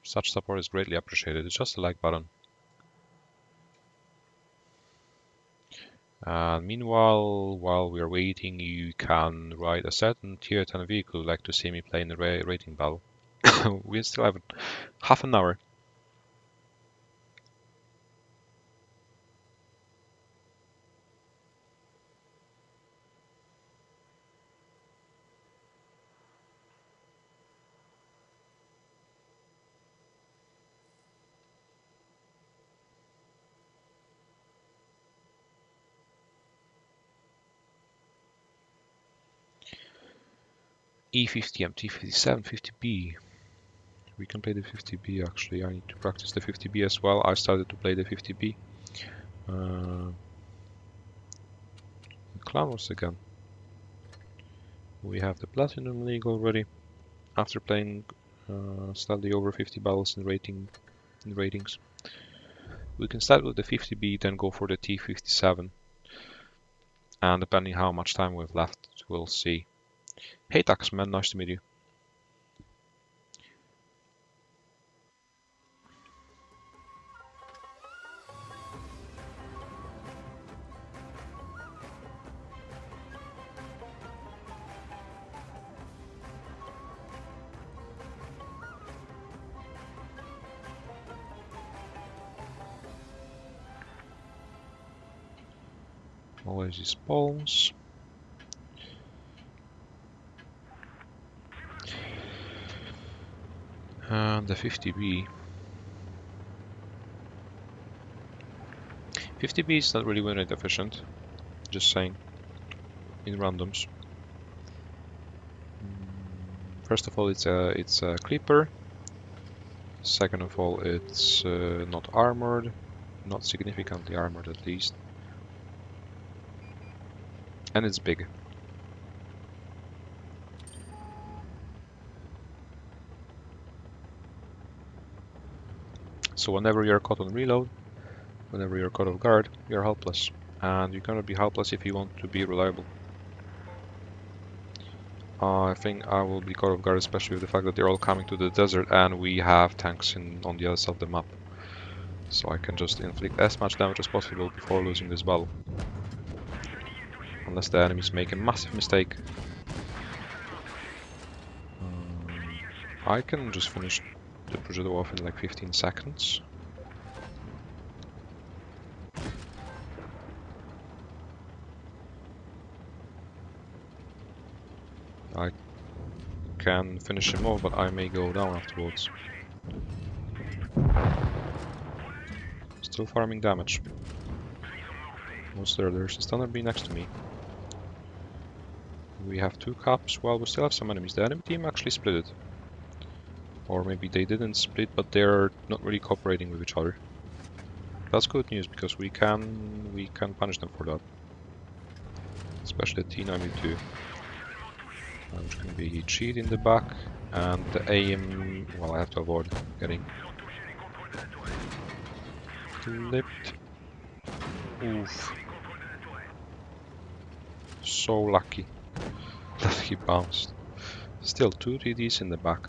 Speaker 1: Such support is greatly appreciated. It's just a like button. And meanwhile, while we're waiting, you can write a certain tier 10 vehicle you'd like to see me play in the rating battle. We still have half an hour. E50M, T57, 50B. We can play the 50B actually. I need to practice the 50B as well. I started to play the 50B. Clown Wars again. We have the Platinum League already. After playing slightly over 50 battles in ratings. We can start with the 50B, then go for the T57. And depending how much time we've left, we'll see. Hey Taxman, nice to meet you. Always these spawns. And the 50B. 50B is not really win rate efficient, just saying, in randoms. First of all, it's a creeper. Second of all, it's not armored, not significantly armored at least, and it's big. So whenever you're caught on reload, whenever you're caught off guard, you're helpless. And you're gonna be helpless if you want to be reliable. I think I will be caught off guard, especially with the fact that they're all coming to the desert and we have tanks on the other side of the map. So I can just inflict as much damage as possible before losing this battle. Unless the enemies make a massive mistake. I can just finish the project off in like 15 seconds. I can finish him off, but I may go down afterwards. Still farming damage. What's there? There's a standard bee next to me. We have 2 caps. Well, we still have some enemies. The enemy team actually split it. Or maybe they didn't split, but they're not really cooperating with each other. That's good news, because we can punish them for that. Especially the T92. Which can be cheat in the back, and the aim, well, I have to avoid getting clipped. Oof. So lucky that he bounced. Still 2 TDs in the back.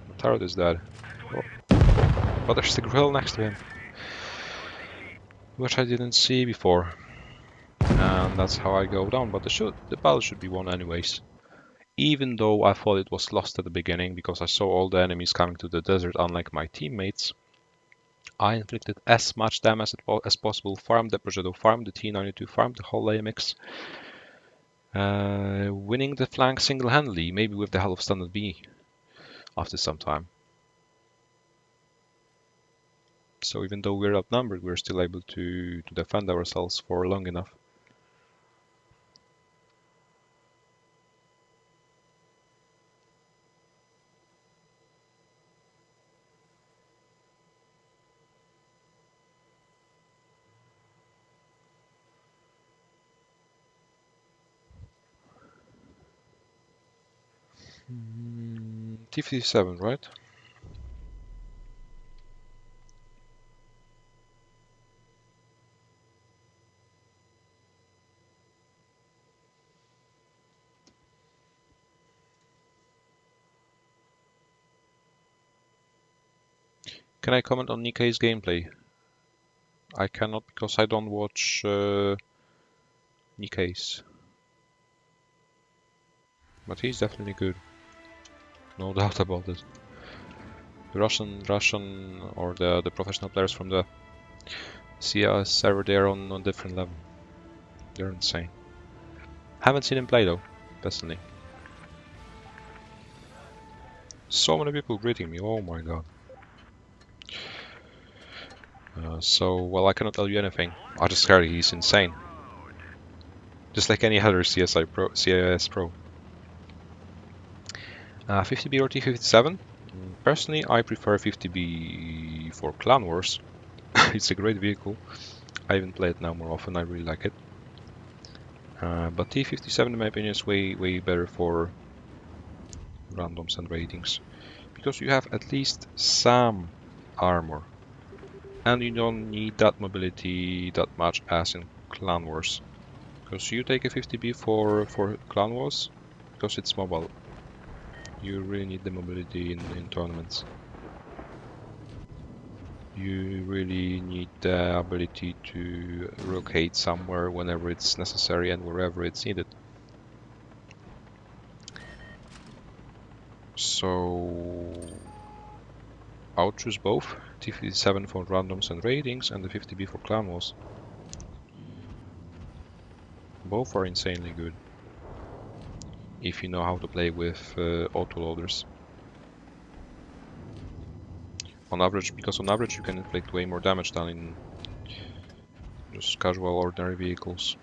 Speaker 1: The turret is dead. Oh. But there's the grill next to him, which I didn't see before. And that's how I go down, but the battle should be won anyways. Even though I thought it was lost at the beginning, because I saw all the enemies coming to the desert, unlike my teammates. I inflicted as much damage as possible, farmed the Progetto, farmed the T92, farmed the whole AMX, winning the flank single-handedly, maybe with the help of Standard B after some time. So even though we're outnumbered, we're still able to defend ourselves for long enough. T57, right? Can I comment on Nikkei's gameplay? I cannot, because I don't watch Nikkei's. But he's definitely good. No doubt about it. The Russian or the professional players from the CS server, they're on a different level. They're insane. Haven't seen him play though, personally. So many people greeting me, oh my god. Well, I cannot tell you anything. I just heard he's insane. Just like any other CIS pro. 50B or T57? Personally, I prefer 50B for Clan Wars. It's a great vehicle. I even play it now more often, I really like it. But T57 in my opinion is way better for randoms and ratings. Because you have at least some armor. And you don't need that mobility that much as in Clan Wars. Because you take a 50B for Clan Wars, because it's mobile. You really need the mobility in tournaments. You really need the ability to relocate somewhere whenever it's necessary and wherever it's needed. So I'll choose both, T57 for randoms and ratings and the 50B for Clan Wars. Both are insanely good if you know how to play with autoloaders. On average, because on average you can inflict way more damage than in just casual ordinary vehicles.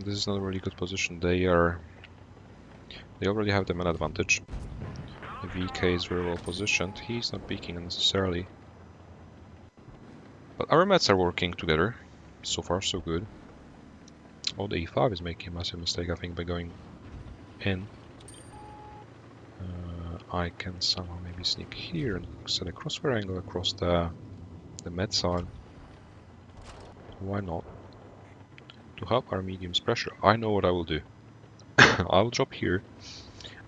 Speaker 1: this is not a really good position. They already have the man advantage. The VK is very well positioned. He's not peeking unnecessarily. But our mets are working together. So far, so good. Oh, the E5 is making a massive mistake, I think, by going in. I can somehow maybe sneak here and set a crossfire angle across the med side. Why not? To help our medium's pressure, I know what I will do. I will drop here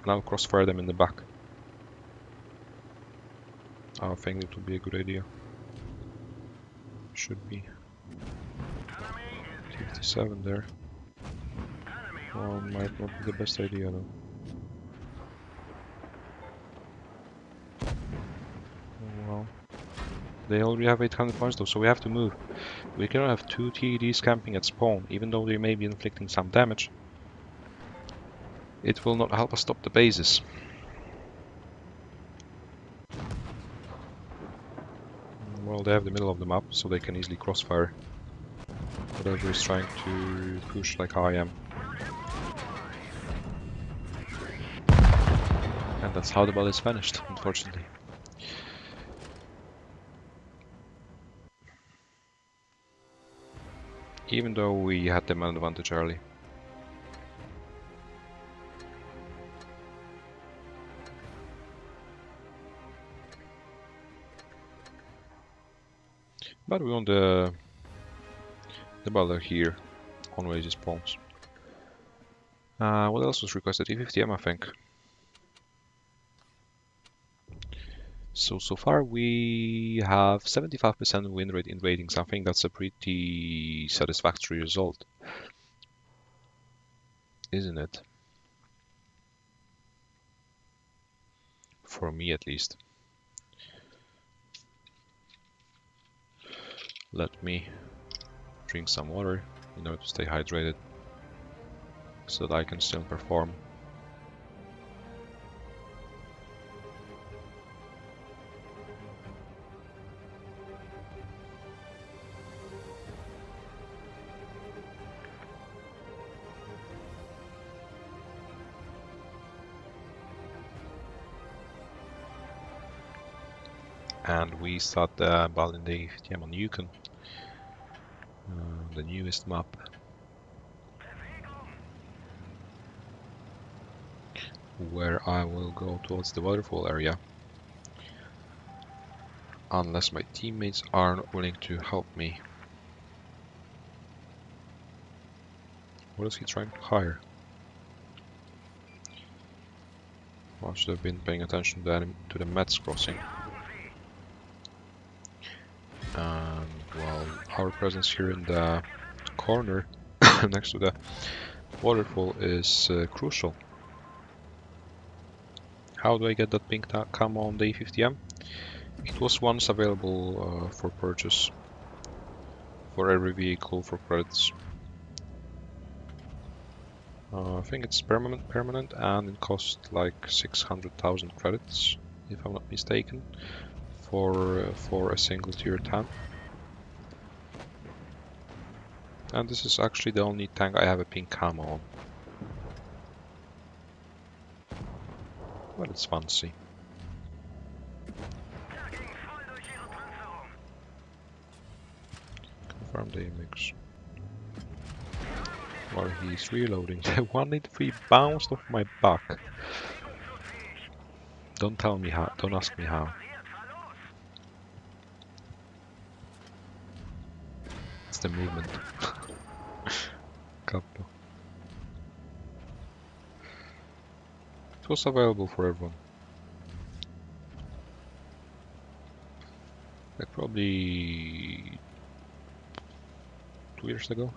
Speaker 1: and I'll crossfire them in the back. I think it would be a good idea. Should be. 57 there. Well, might not be the best idea though. Well, they already have 800 points though, so we have to move. We cannot have 2 TEDs camping at spawn, even though they may be inflicting some damage. It will not help us stop the bases. Well, they have the middle of the map, so they can easily crossfire whatever is trying to push like I am. And that's how the battle is finished, unfortunately. Even though we had the man advantage early. But we won the battle here on Wages Spawns. What else was requested? E50M, I think. So far we have 75% win rate in ratings. I think that's a pretty satisfactory result, isn't it? For me at least. Let me drink some water in order to stay hydrated so that I can still perform. And we start the battle in the EFTM on Yukon, the newest map. Where I will go towards the waterfall area. Unless my teammates are not willing to help me. What is he trying to hire? Well, I should have been paying attention to the Mets crossing. And well, our presence here in the corner next to the waterfall is crucial. How do I get that pink camo on the A50M? It was once available for purchase for every vehicle for credits. I think it's permanent and it costs like 600,000 credits, if I'm not mistaken, for a single tier tank. And this is actually the only tank I have a pink camo on. But it's fancy. Confirm the image. While he's reloading, the 183 bounced off my back. Don't tell me how, don't ask me how. It's the movement. Couple. It was available for everyone. Like probably 2 years ago.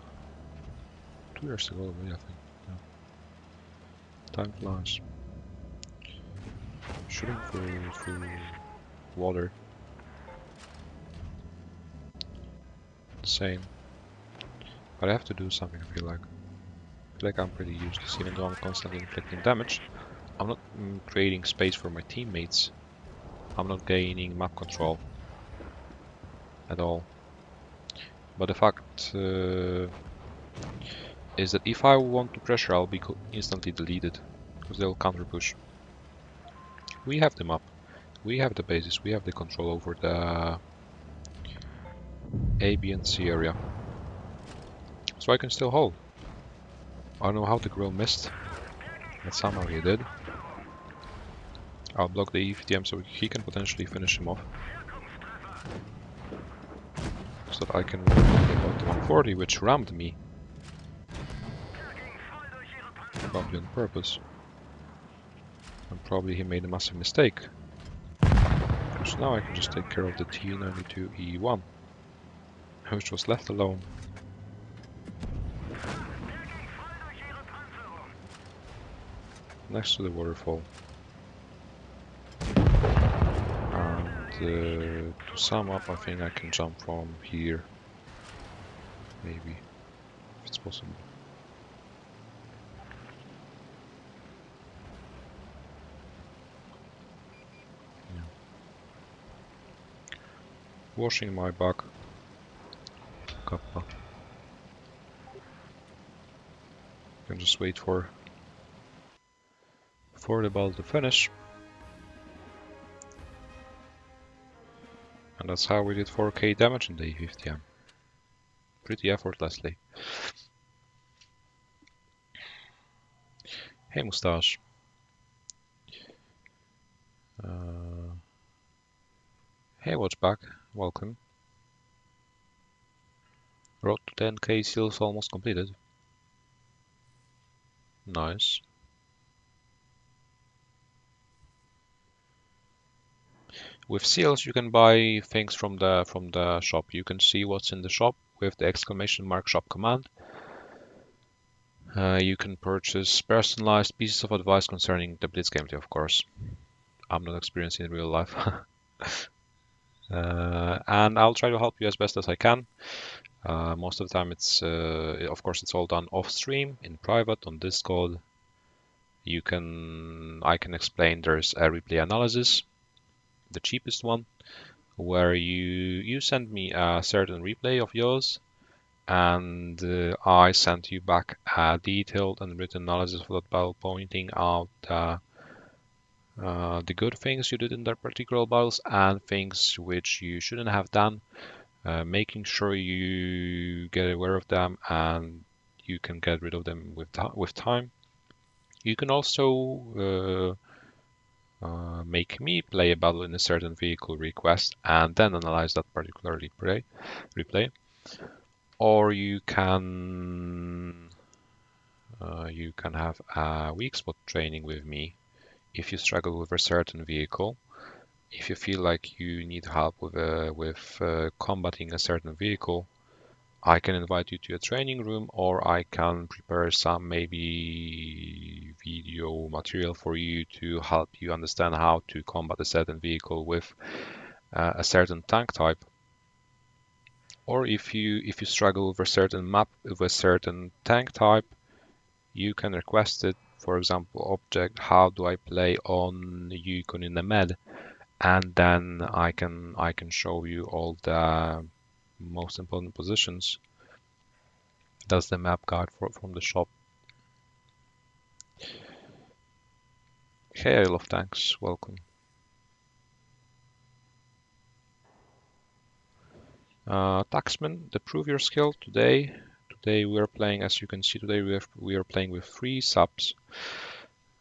Speaker 1: 2 years ago already, I think. Yeah. Time flies. Shooting through water. Insane. But I have to do something, I feel like. I'm pretty useless, even though I'm constantly inflicting damage. I'm not creating space for my teammates. I'm not gaining map control at all. But the fact is that if I want to pressure, I'll be instantly deleted because they'll counter push. We have the map, we have the bases, we have the control over the A, B, and C area, so I can still hold. I don't know how the girl missed, but somehow he did. I'll block the EFTM so he can potentially finish him off, so that I can work on the 140, which rammed me. Probably on purpose. And probably he made a massive mistake. So now I can just take care of the T92E1, which was left alone. Next to the waterfall. And to sum up, I think I can jump from here. Maybe, if it's possible. Yeah. Washing my back. Kappa. Can just wait for the ball to finish. And that's how we did 4k damage in the E50M. Pretty effortlessly. Hey Moustache. Hey Watchback, welcome. Road to 10k seals almost completed. Nice. With seals, you can buy things from the shop. You can see what's in the shop with the exclamation mark shop command. You can purchase personalized pieces of advice concerning the Blitz game, of course. I'm not experienced in real life. And I'll try to help you as best as I can. Most of the time, of course, it's all done off stream, in private, on Discord. I can explain there's a replay analysis, the cheapest one, where you send me a certain replay of yours, and I send you back a detailed and written analysis of that battle, pointing out the good things you did in that particular battles and things which you shouldn't have done, making sure you get aware of them and you can get rid of them with time. You can also make me play a battle in a certain vehicle request and then analyze that particular replay. Or you can have a weak spot training with me if you struggle with a certain vehicle. If you feel like you need help with combating a certain vehicle, I can invite you to a training room, or I can prepare some maybe video material for you to help you understand how to combat a certain vehicle with a certain tank type. Or if you struggle with a certain map with a certain tank type, you can request it. For example, object, how do I play on Yukon in the med? And then I can show you all the most important positions. That's the map guide from the shop. Hey, I love tanks. Welcome. Taxman, to prove your skill today. Today we are playing, as you can see, today we are playing with 3 subs.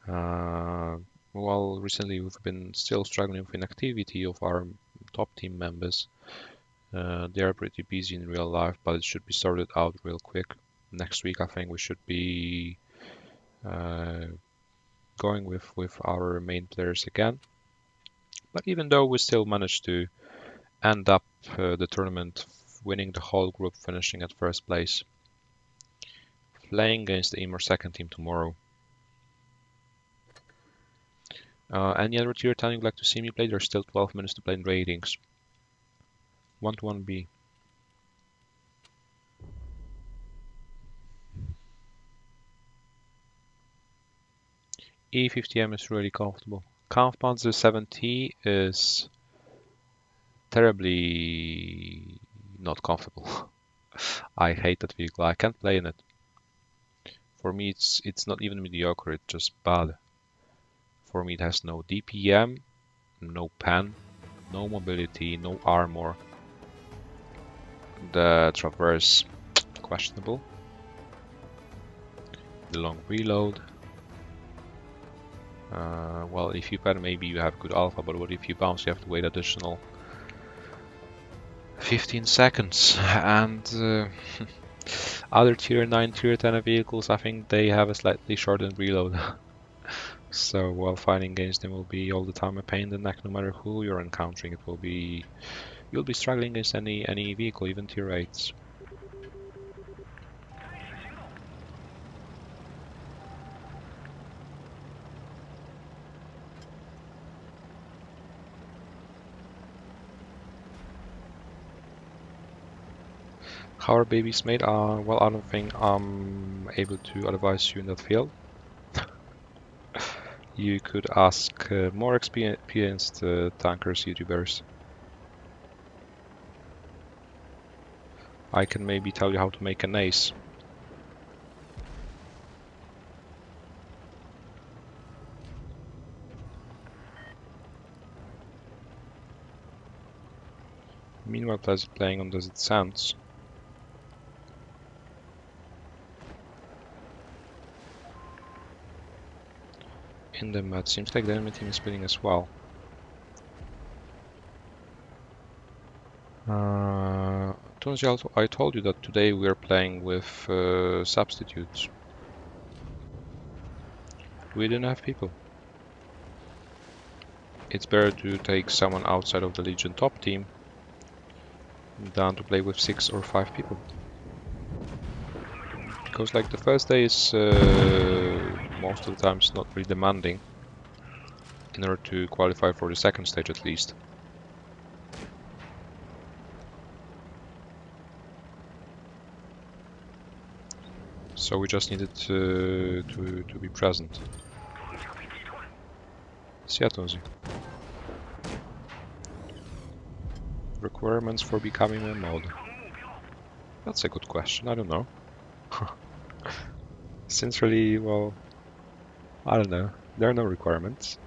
Speaker 1: Well, recently we've been still struggling with inactivity of our top team members. They are pretty busy in real life, but it should be sorted out real quick. Next week I think we should be going with our main players again. But even though we still managed to end up the tournament winning the whole group, finishing at first place, playing against the Emer second team tomorrow. Any other tier 10 you'd like to see me play? There's still 12 minutes to play in ratings. 1-1B. E50M is really comfortable. Kampfpanzer 7T is terribly not comfortable. I hate that vehicle. I can't play in it. For me, it's not even mediocre, it's just bad. For me, it has no DPM, no pen, no mobility, no armor. The traverse, questionable. The long reload. Well, if you pen, maybe you have good alpha, but what if you bounce? You have to wait additional 15 seconds. And other tier 9, tier 10 vehicles, I think they have a slightly shortened reload. So while fighting against them will be all the time a pain in the neck, no matter who you're encountering. You'll be struggling against any vehicle, even tier 8s. How are babies made? Well, I don't think I'm able to advise you in that field. You could ask more experienced tankers, YouTubers. I can maybe tell you how to make an ace. Meanwhile, players playing on Desert Sands. In the mud, seems like the enemy team is splitting as well. Tunzi, I told you that today we are playing with substitutes. We didn't have people. It's better to take someone outside of the Legion top team than to play with 6 or 5 people. Because like the first day is most of the times not really demanding in order to qualify for the second stage at least. So we just needed to be present. Siatonzi. Requirements for becoming a mod. That's a good question, I don't know. Sincerely, well, I don't know. There are no requirements.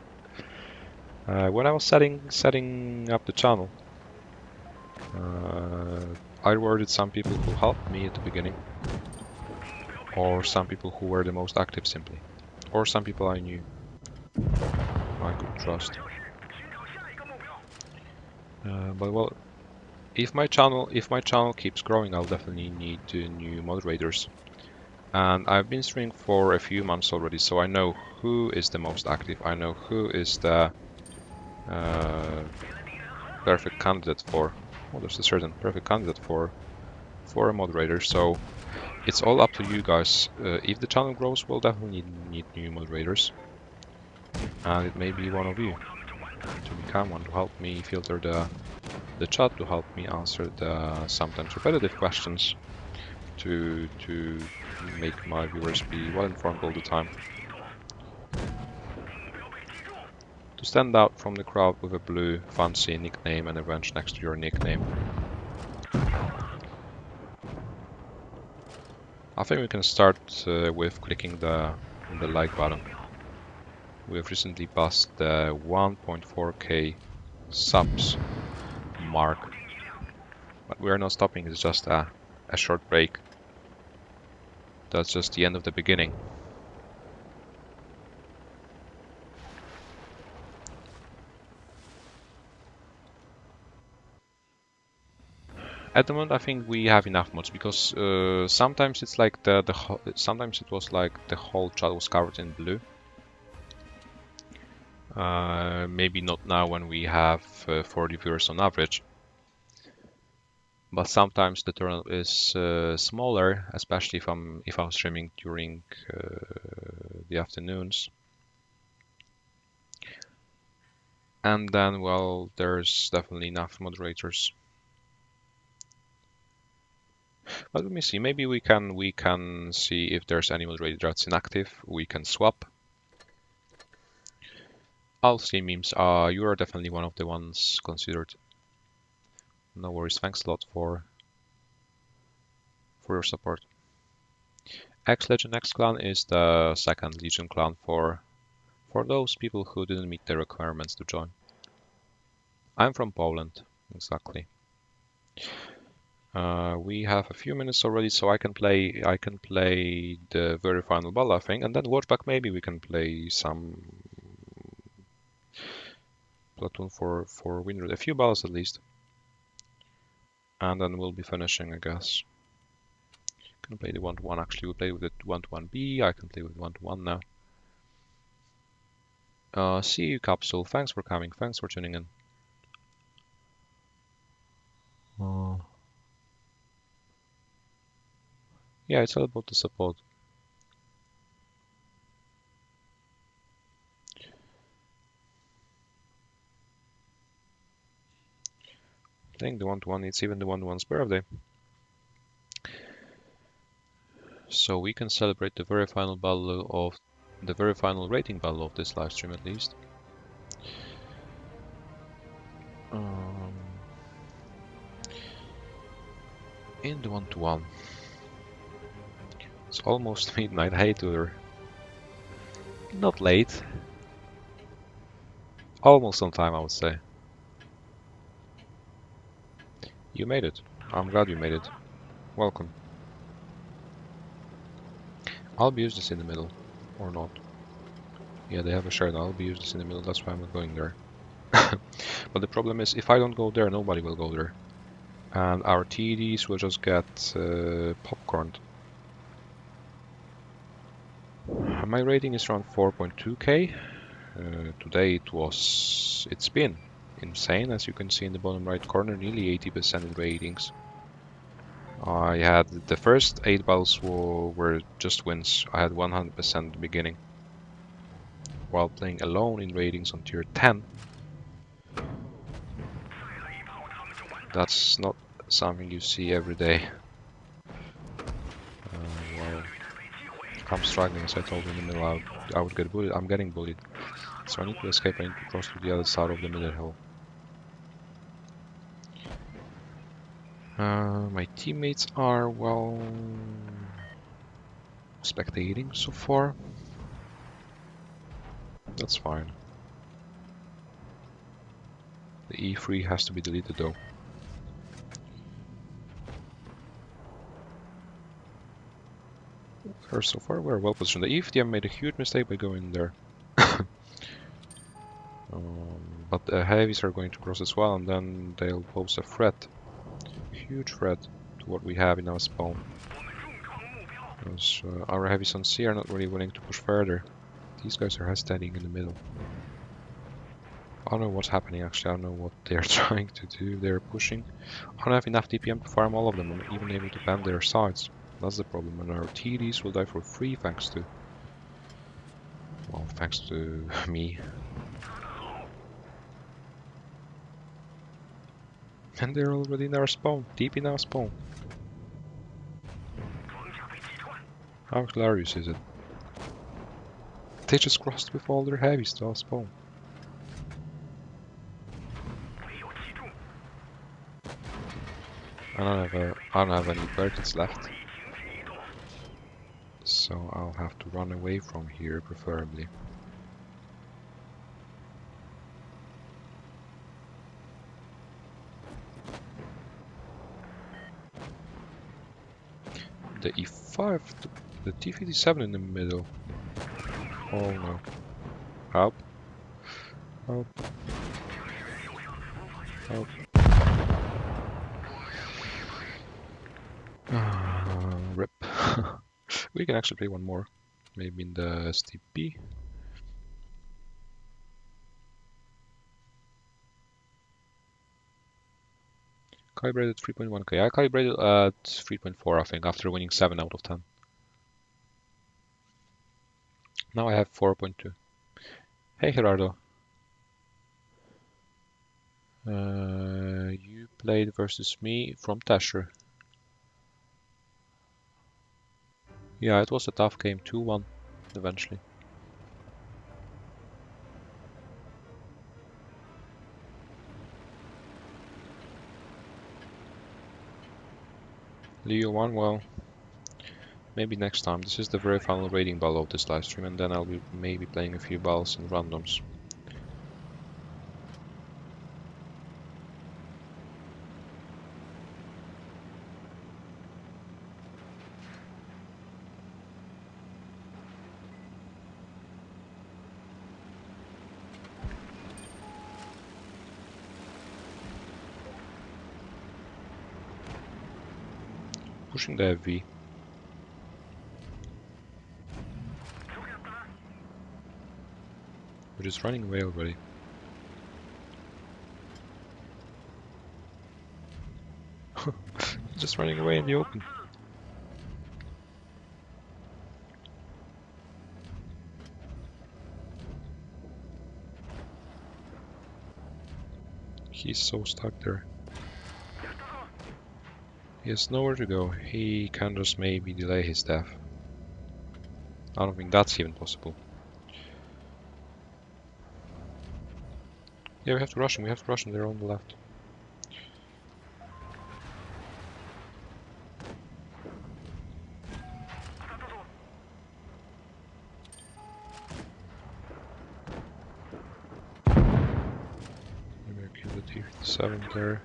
Speaker 1: When I was setting up the channel, I rewarded some people who helped me at the beginning, or some people who were the most active simply, or some people I knew I could trust. But well, if my channel keeps growing, I'll definitely need new moderators. And I've been streaming for a few months already, so I know who is the most active. I know who is the perfect candidate for. Well, there's a certain perfect candidate for a moderator. So it's all up to you guys. If the channel grows, we'll definitely need new moderators, and it may be one of you to become one to help me filter the chat, to help me answer the sometimes repetitive questions, to make my viewers be well informed all the time. To stand out from the crowd with a blue fancy nickname and a wrench next to your nickname. I think we can start with clicking the like button. We have recently passed the 1.4k subs mark, but we are not stopping. It's just a short break. That's just the end of the beginning. At the moment, I think we have enough mods, because sometimes it's like sometimes it was like the whole chat was covered in blue. Maybe not now when we have 40 viewers on average, but sometimes the turnout is smaller, especially if I'm streaming during the afternoons. And then, well, there's definitely enough moderators. But let me see. Maybe we can see if there's any moderator that's inactive. We can swap. I'll see memes. You are definitely one of the ones considered. No worries. Thanks a lot for your support. X-Legion X clan is the second Legion clan for those people who didn't meet the requirements to join. I'm from Poland, exactly. We have a few minutes already, so I can play the very final battle, I think, and then watchback. Maybe we can play some platoon for win rate, a few battles at least, and then we'll be finishing, I guess. Can play the 1-1. Actually, we play with the 1-1B. I can play with 1-1 now. See you, Capsule. Thanks for coming. Thanks for tuning in. Yeah, it's all about the support. Playing the 1-1, it's even the 1-1's birthday. So we can celebrate the very final rating battle of this live stream at least. In the 1-1. It's almost midnight. Hey, Tudor. Not late. Almost on time, I would say. You made it. I'm glad you made it. Welcome. I'll be used this in the middle. Or not. Yeah, they have a shard. I'll be used this in the middle. That's why I'm not going there. But the problem is, if I don't go there, nobody will go there. And our TDs will just get popcorned. My rating is around 4.2k. Today it's been insane, as you can see in the bottom right corner, nearly 80% in ratings. I had the first 8 battles were just wins. I had 100% at the beginning. While playing alone in ratings on tier 10. That's not something you see every day. Well, I'm struggling, as I told you in the middle. I would get bullied. I'm getting bullied. So I need to escape. I need to cross to the other side of the middle hill. My teammates are, well, spectating so far. That's fine. The E3 has to be deleted though. So far we're well positioned. The EFTM made a huge mistake by going there. But the heavies are going to cross as well, and then they'll pose a threat. Huge threat to what we have in our spawn. Because our heavies on C are not really willing to push further. These guys are hesitating in the middle. I don't know what's happening actually, I don't know what they're trying to do. They're pushing. I don't have enough TPM to farm all of them. I'm even able to ban their sides. That's the problem, and our TDs will die for free thanks to... well, thanks to me. And they're already in our spawn, deep in our spawn. How hilarious is it? They just crossed with all their heavies to our spawn. I don't have any birds left. So I'll have to run away from here, preferably. The E5, the T-57 in the middle. Oh no. Help. Help. Help. Rip. We can actually play one more. Maybe in the STP. Calibrated 3.1k. I calibrated at 3.4, I think, after winning 7 out of 10. Now I have 4.2. Hey Gerardo. You played versus me from Tasher. Yeah, it was a tough game, 2-1 eventually. Leo 1, well, Maybe next time. This is the very final rating battle of this live stream, and then I'll be maybe playing a few battles in randoms. Pushing the FV. But it's running away already. Just running away in the open. He's so stuck there. He has nowhere to go. He can just maybe delay his death. I don't think that's even possible. Yeah, we have to rush him. We have to rush him. They're on the left. Maybe I kill the T-57 there.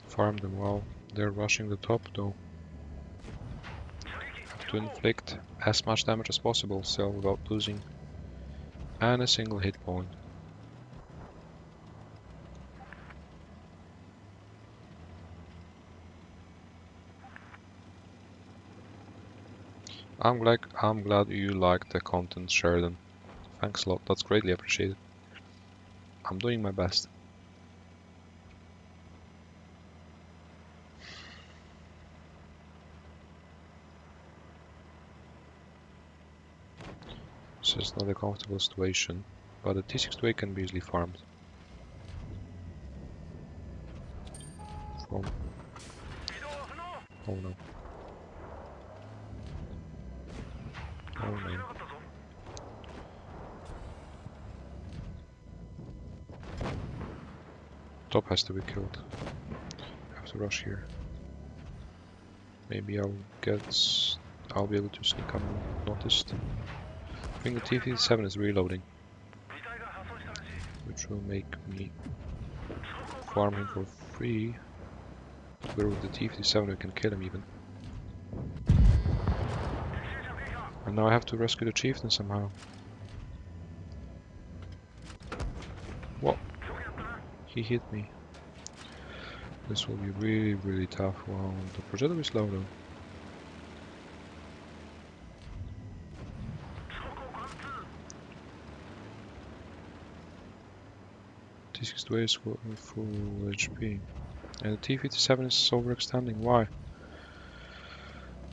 Speaker 1: Farm them well. They're rushing the top though. Have to inflict as much damage as possible, still without losing and a single hit point. I'm glad you liked the content, Sheridan. Thanks a lot, that's greatly appreciated. I'm doing my best. This is not a comfortable situation, but the T-62A can be easily farmed. From... Oh no. Oh no. Top has to be killed. I have to rush here. Maybe I'll be able to sneak up unnoticed. I think the T-57 is reloading, which will make me farm him for free. Together with the T-57 we can kill him even. And now I have to rescue the chieftain somehow. What? He hit me. This will be really, really tough. Wow, the projectile is low though. T-62A is full HP. And the T-57 is overextending. Why?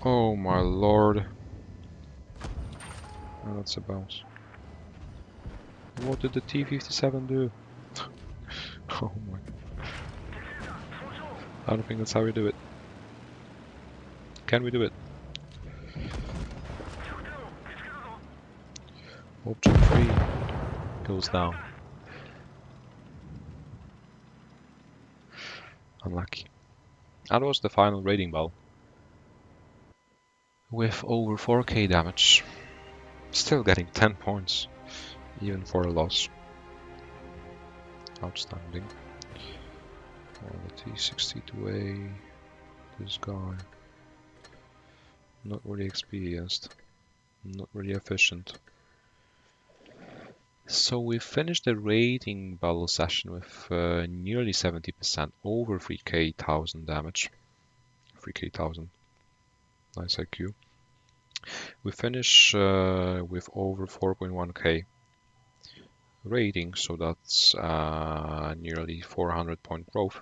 Speaker 1: Oh my lord. Oh, that's a bounce. What did the T-57 do? Oh my. I don't think that's how we do it. Can we do it? Object 3 goes down. Unlucky. That was the final raiding ball. With over 4k damage. Still getting 10 points. Even for a loss. Outstanding. Oh, the T-62A. This guy. Not really experienced. Not really efficient. So we finished the raiding battle session with nearly 70%, over 3k1000 damage. 3k1000. Nice IQ. We finish with over 4.1k rating, so that's nearly 400 point growth.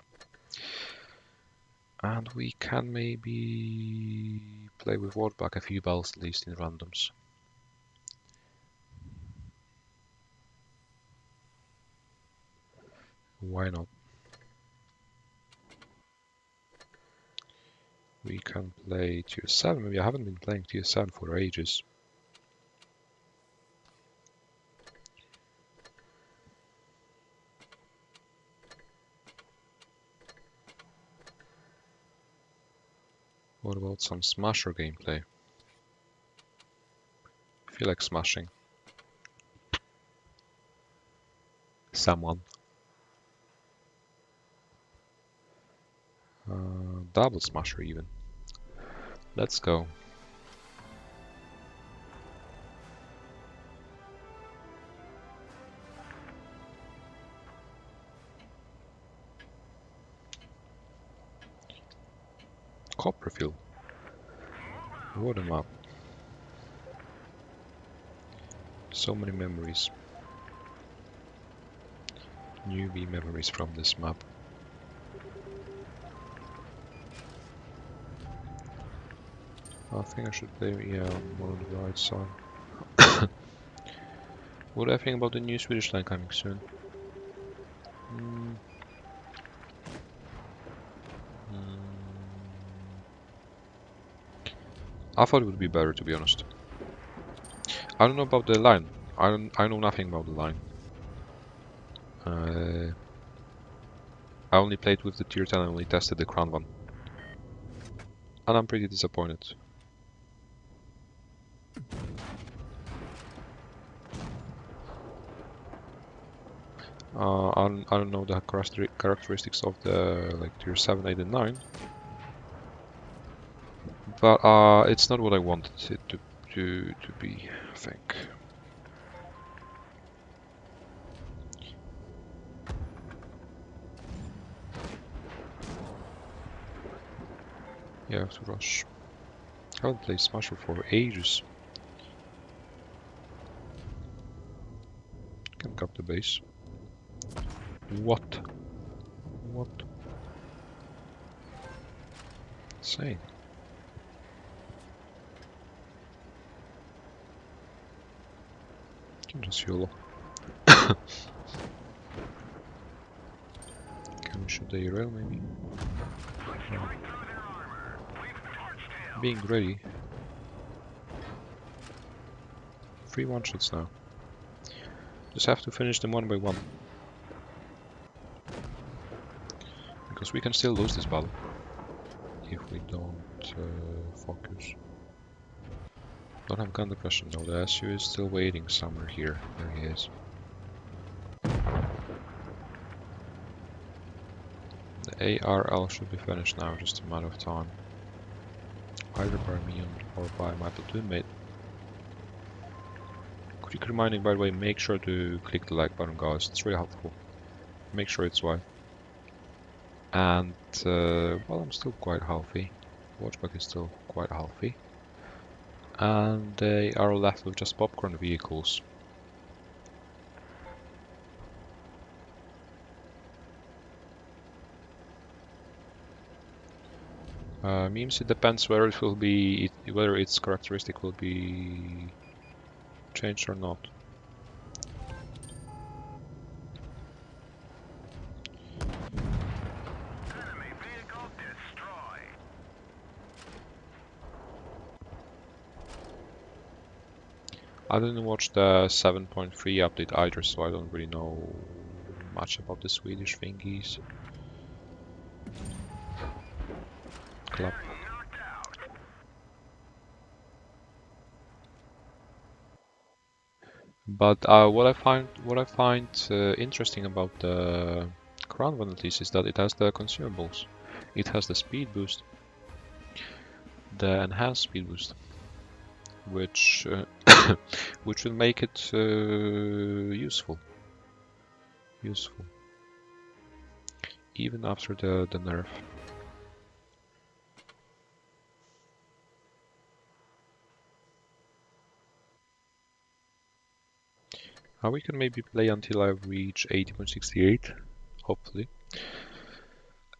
Speaker 1: And we can maybe play with Wardback a few battles at least in randoms. Why not? We can play tier 7. Maybe I haven't been playing tier 7 for ages. What about some Smasher gameplay? I feel like smashing someone. Double Smasher even. Let's go. Copperfield. What a map. So many memories. Newbie memories from this map. I think I should play, yeah, more on the right side. What do I think about the new Swedish line coming soon? I thought it would be better, to be honest. I don't know about the line. I know nothing about the line. I only played with the tier 10 and only tested the crown one. And I'm pretty disappointed. I don't know the characteristics of the like tier 7, 8 and 9. But it's not what I wanted it to be, I think. Yeah, I have to rush. I haven't played Smasher for ages. Can cut the base. What? What? Insane. Can just YOLO. Can we shoot the rail maybe? No. Being ready. 3 one-shots now. Just have to finish them one by one. Because we can still lose this battle. If we don't focus. Don't have gun depression though, the SU is still waiting somewhere here. There he is. The ARL should be finished now, just a matter of time. Either by me or by my platoon mate. Quick reminding, by the way, make sure to click the like button, guys, it's really helpful. Make sure it's white. And, well, I'm still quite healthy. Watchback is still quite healthy. And they are left with just popcorn vehicles. Memes, it depends whether it will be, whether its characteristic will be changed or not. I didn't watch the 7.3 update either, so I don't really know much about the Swedish thingies. Club. But what I find interesting about the Crown one at least is that it has the consumables. It has the speed boost, the enhanced speed boost, which which will make it useful even after the nerf. We can maybe play until I reach 80.68, hopefully,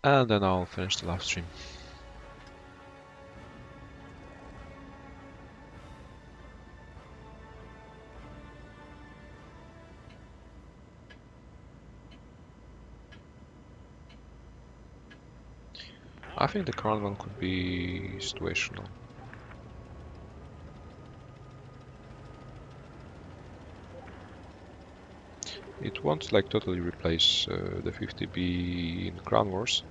Speaker 1: and then I'll finish the live stream. I think the current one could be situational. It won't like totally replace the 50B in Crown Wars,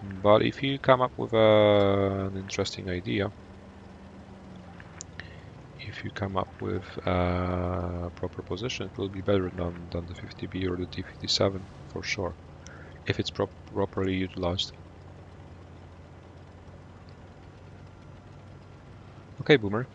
Speaker 1: But if you come up with an interesting idea, if you come up with a proper position, it will be better than the 50B or the T57 for sure, if it's properly utilized. Okay, Boomer.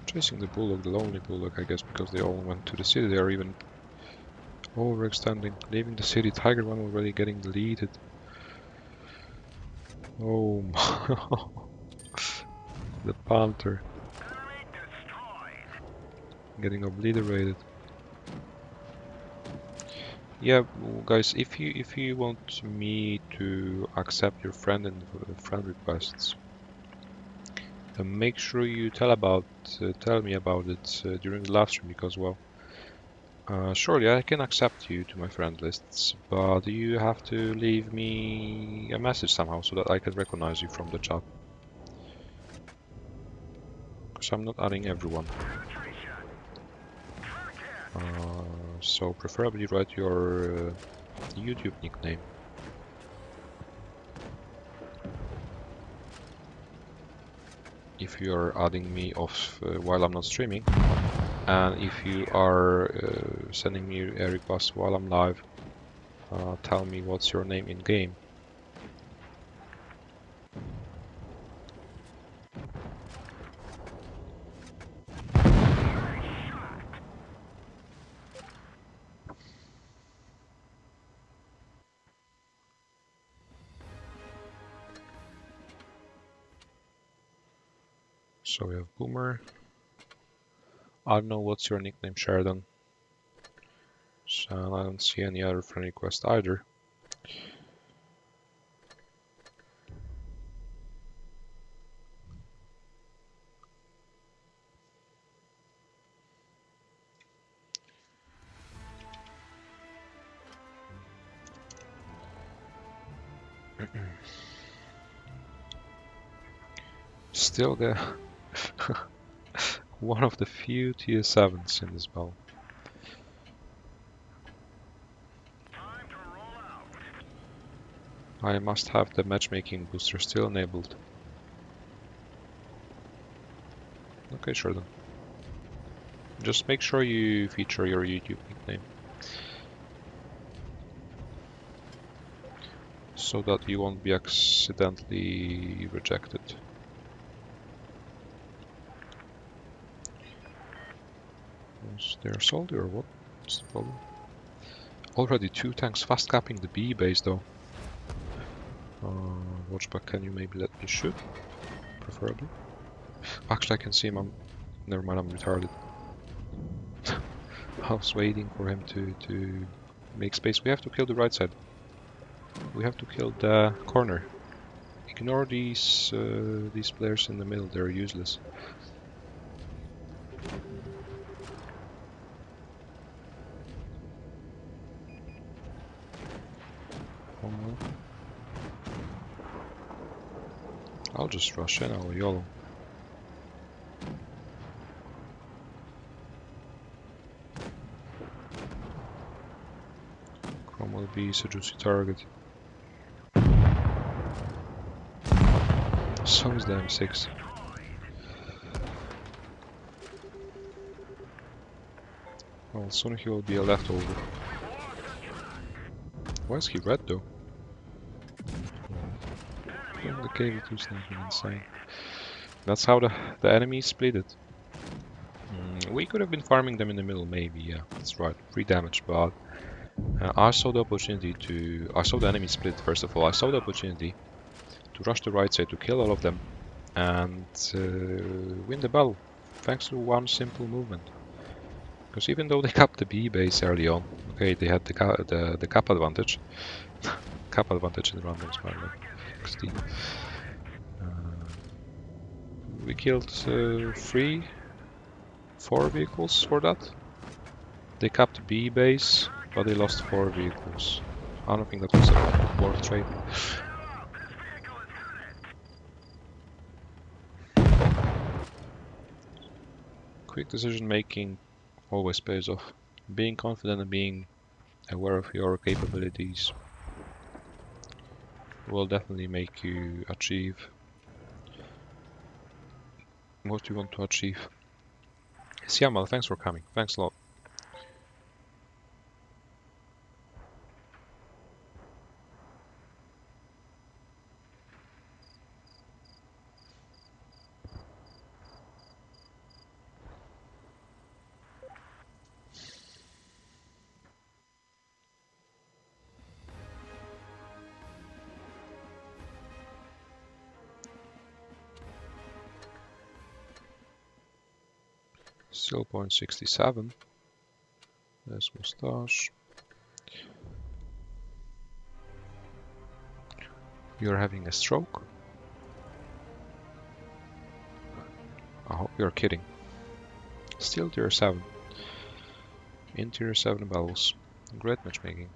Speaker 1: Chasing the bullock, the lonely bullock, I guess, because they all went to the city. They are even overextending, leaving the city. Tiger one already getting deleted. Oh my. The Panther getting obliterated. Yeah, guys, if you want me to accept your friend and friend requests, make sure you tell me about it during the live stream, because well, surely I can accept you to my friend lists, but you have to leave me a message somehow so that I can recognize you from the chat. Because I'm not adding everyone. So preferably write your YouTube nickname. If you are adding me off while I'm not streaming, and if you are sending me a request while I'm live, tell me what's your name in game. So we have Boomer. I don't know what's your nickname, Sheridan. So I don't see any other friend request either. Still the one of the few tier 7s in this battle. I must have the matchmaking booster still enabled. Okay, sure then. Just make sure you feature your YouTube nickname, so that you won't be accidentally rejected. Was there a soldier or what? What's the problem? Already 2 tanks fast capping the B base though. Watchback, can you maybe let me shoot? Preferably. Actually, I can see him. Never mind, I'm retarded. I was waiting for him to make space. We have to kill the right side. We have to kill the corner. Ignore these players in the middle. They're useless. I'll just rush in. I'll YOLO. Chrome will be a juicy target. So is the M6. Well, soon he will be a leftover. Why is he red though? The KV2 sniping, insane. That's how the enemy split it. We could have been farming them in the middle, maybe, yeah, that's right. 3 damage, but I saw the opportunity to... I saw the enemy split, first of all. I saw the opportunity to rush the right side, to kill all of them, and win the battle, thanks to one simple movement. Because even though they capped the B base early on, okay, they had the cap advantage. Cap advantage in randoms, by the way. We killed 3 4 vehicles for that. They capped B base, but they lost 4 vehicles. I don't think that was a worth trade. Quick decision making always pays off. Being confident and being aware of your capabilities will definitely make you achieve what you want to achieve. Siamal, thanks for coming. Thanks a lot. Still 0.67. There's Moustache. You're having a stroke? I hope you're kidding. Still tier 7. In tier 7 battles. Great matchmaking.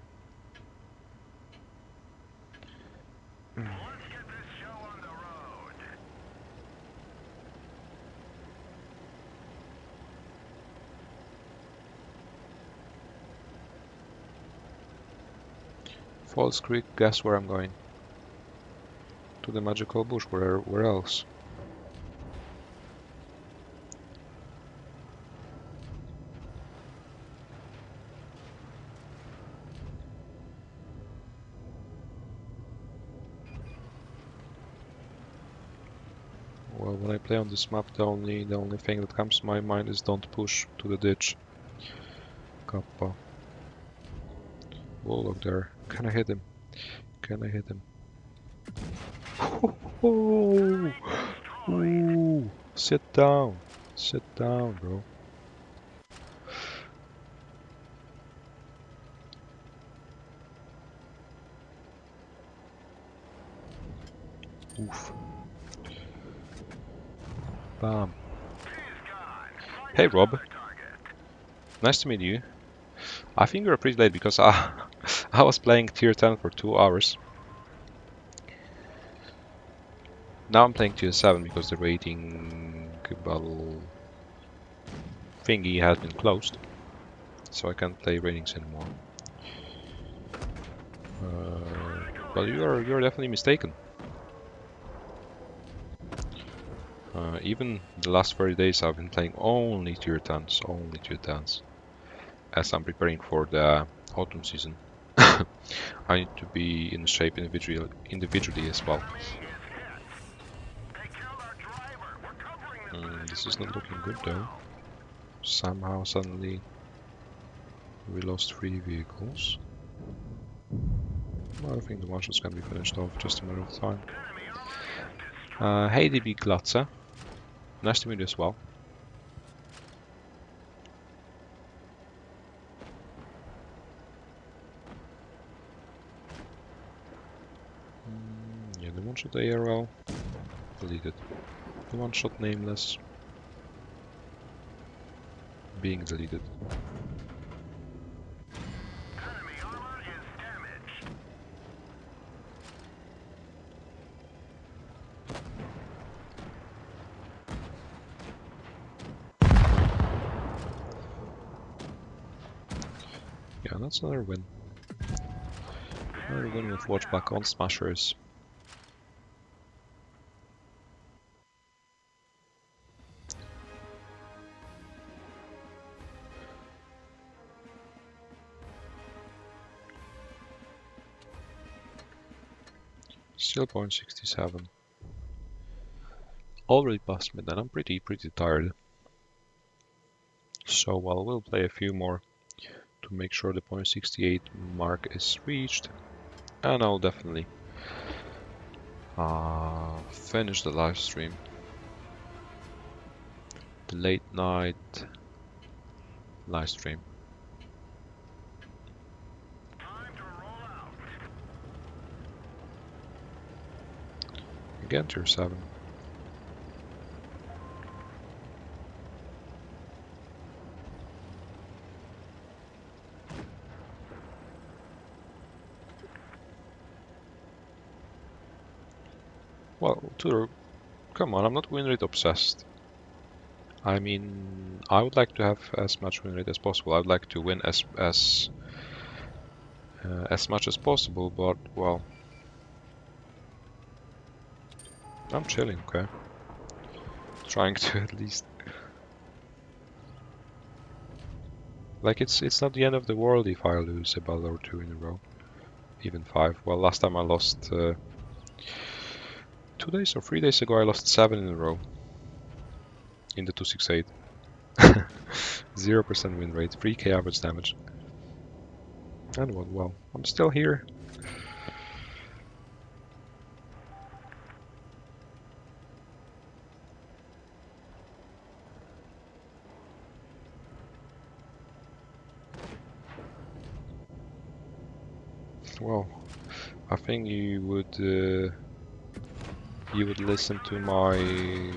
Speaker 1: Falls Creek, guess where I'm going? To the magical bush, where else? Well, when I play on this map, the only thing that comes to my mind is don't push to the ditch. Kappa. Bulldog there. Can I hit him? Can I hit him? Oh, ooh, sit down. Sit down, bro. Oof. Bam. Hey, Rob. Nice to meet you. I think you're pretty late because I was playing tier 10 for 2 hours. Now I'm playing tier 7 because the rating battle thingy has been closed. So I can't play ratings anymore. But you're definitely mistaken. Even the last 30 days I've been playing only tier 10s, as I'm preparing for the autumn season. I need to be in shape individually as well. This is not looking good though. Somehow suddenly we lost 3 vehicles. Well, I think the one shot's can be finished off, just a matter of time. Hey DB Glatze. Nice to meet you as well. Yeah, the one-shot ARL deleted. The one-shot nameless being deleted. Yeah, that's another win. Another win with watchback on Smashers. Still 0.67. Already past midnight. I'm pretty tired. So we'll play a few more to make sure the 0.68 mark is reached, and I'll definitely finish the live stream. The late night live stream. Again, tier 7. Well, Tudor, come on, I'm not win rate obsessed. I mean, I would like to have as much win rate as possible. I would like to win as much as possible, but well, I'm chilling, okay? Trying to at least, like, it's not the end of the world if I lose a battle or two in a row, even 5. Well, last time I lost 2 days or 3 days ago, I lost 7 in a row in the 268. 0% win rate, 3k average damage. And what? Well, I'm still here. Well, I think you would listen to my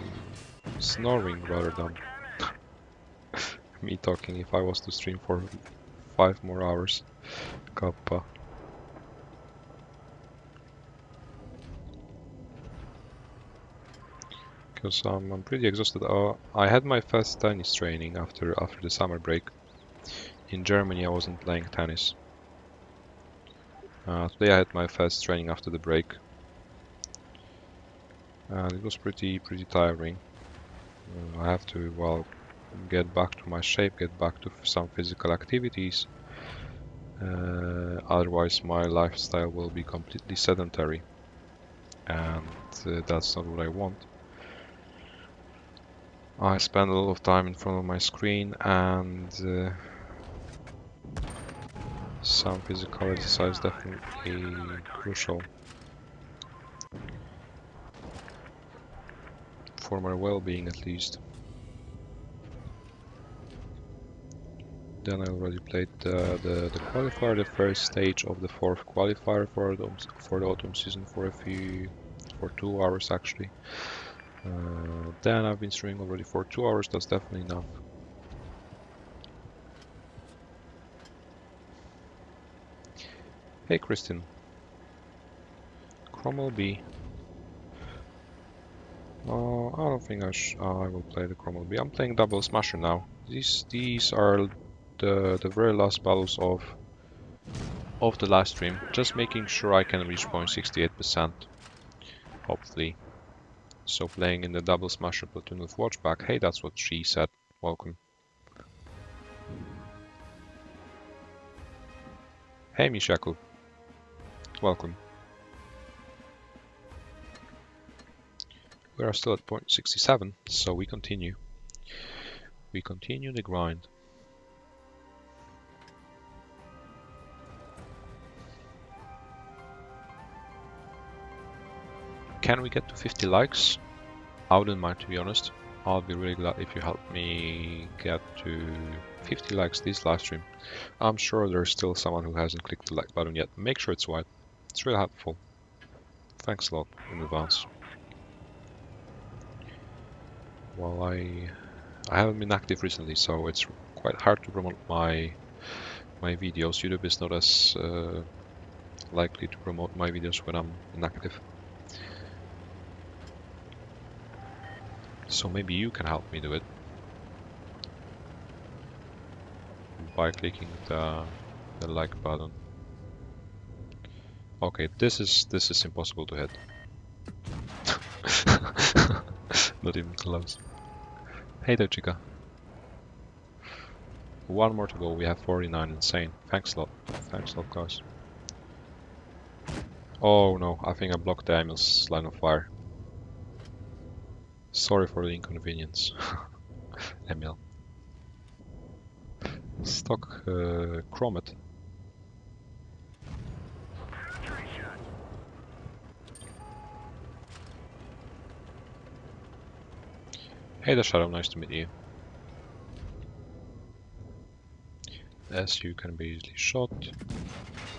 Speaker 1: snoring rather than me talking if I was to stream for 5 more hours. Kappa. Because I'm pretty exhausted. I had my first tennis training after the summer break. In Germany I wasn't playing tennis. Today I had my first training after the break. And it was pretty tiring. I have to, well, get back to my shape, get back to some physical activities. Otherwise my lifestyle will be completely sedentary. And that's not what I want. I spend a lot of time in front of my screen and some physical exercise definitely crucial for my well-being at least. Then I already played the qualifier, the first stage of the 4th qualifier for the autumn season for 2 hours actually. Then I've been streaming already for 2 hours, that's definitely enough. Hey Kristin. Cromwell B. I don't think I will play the Cromwell B. I'm playing Double Smasher now. These are the very last battles of the live stream. Just making sure I can reach 0.68%. Hopefully. So playing in the Double Smasher platoon with Watchback. Hey, that's what she said. Welcome. Hey Mishaku. Welcome. We are still at 0.67, so we continue. We continue the grind. Can we get to 50 likes? I wouldn't mind, to be honest. I'll be really glad if you help me get to 50 likes this live stream. I'm sure there's still someone who hasn't clicked the like button yet. Make sure it's white. It's really helpful. Thanks a lot in advance. Well, I haven't been active recently, so it's quite hard to promote my videos. YouTube is not as likely to promote my videos when I'm inactive. So maybe you can help me do it by clicking the like button. Okay, this is impossible to hit. Not even close. Hey there, chica. One more to go. We have 49. Insane. Thanks a lot. Thanks a lot, guys. Oh no, I think I blocked the Emil's line of fire. Sorry for the inconvenience, Emil. Stock Chromet. Hey there, Shadow, nice to meet you. As you can be easily shot.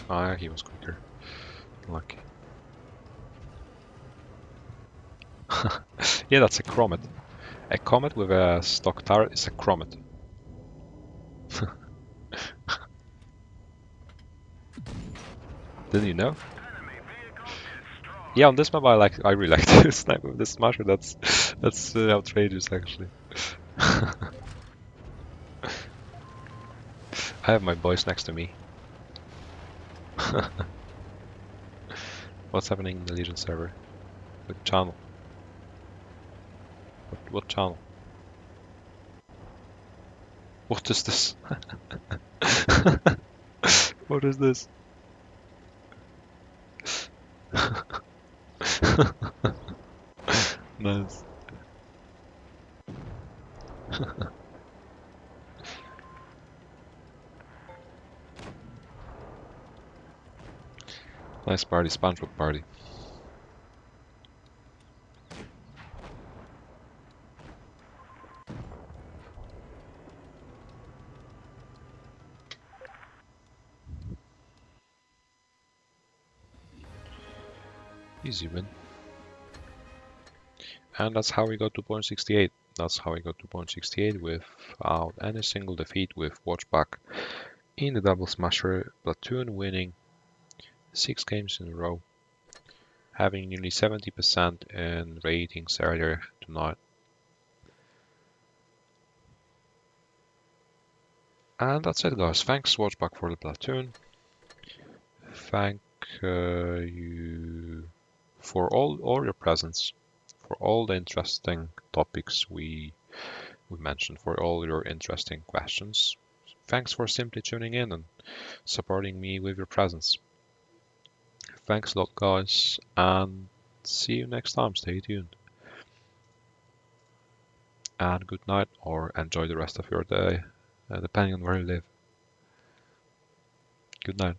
Speaker 1: Ah, he was quicker. Lucky. Yeah, that's a Chromet. A Comet with a stock turret is a Chromet. Didn't you know? Yeah, on this map I really like to snipe with the smasher. That's outrageous actually. I have my boys next to me. What's happening in the Legion server? With channel? What channel? What is this? What is this? Nice. Nice party, SpongeBob party. Easy win. And that's how we got to point 68. That's how we got to point 68 without any single defeat with Watchback in the Double Smasher platoon, winning 6 games in a row, having nearly 70% in ratings earlier tonight. And that's it, guys. Thanks Watchback for the platoon. Thank you for all your presence, for all the interesting topics we mentioned, for all your interesting questions. Thanks for simply tuning in and supporting me with your presence. Thanks a lot, guys, and see you next time. Stay tuned. And good night, or enjoy the rest of your day, depending on where you live. Good night.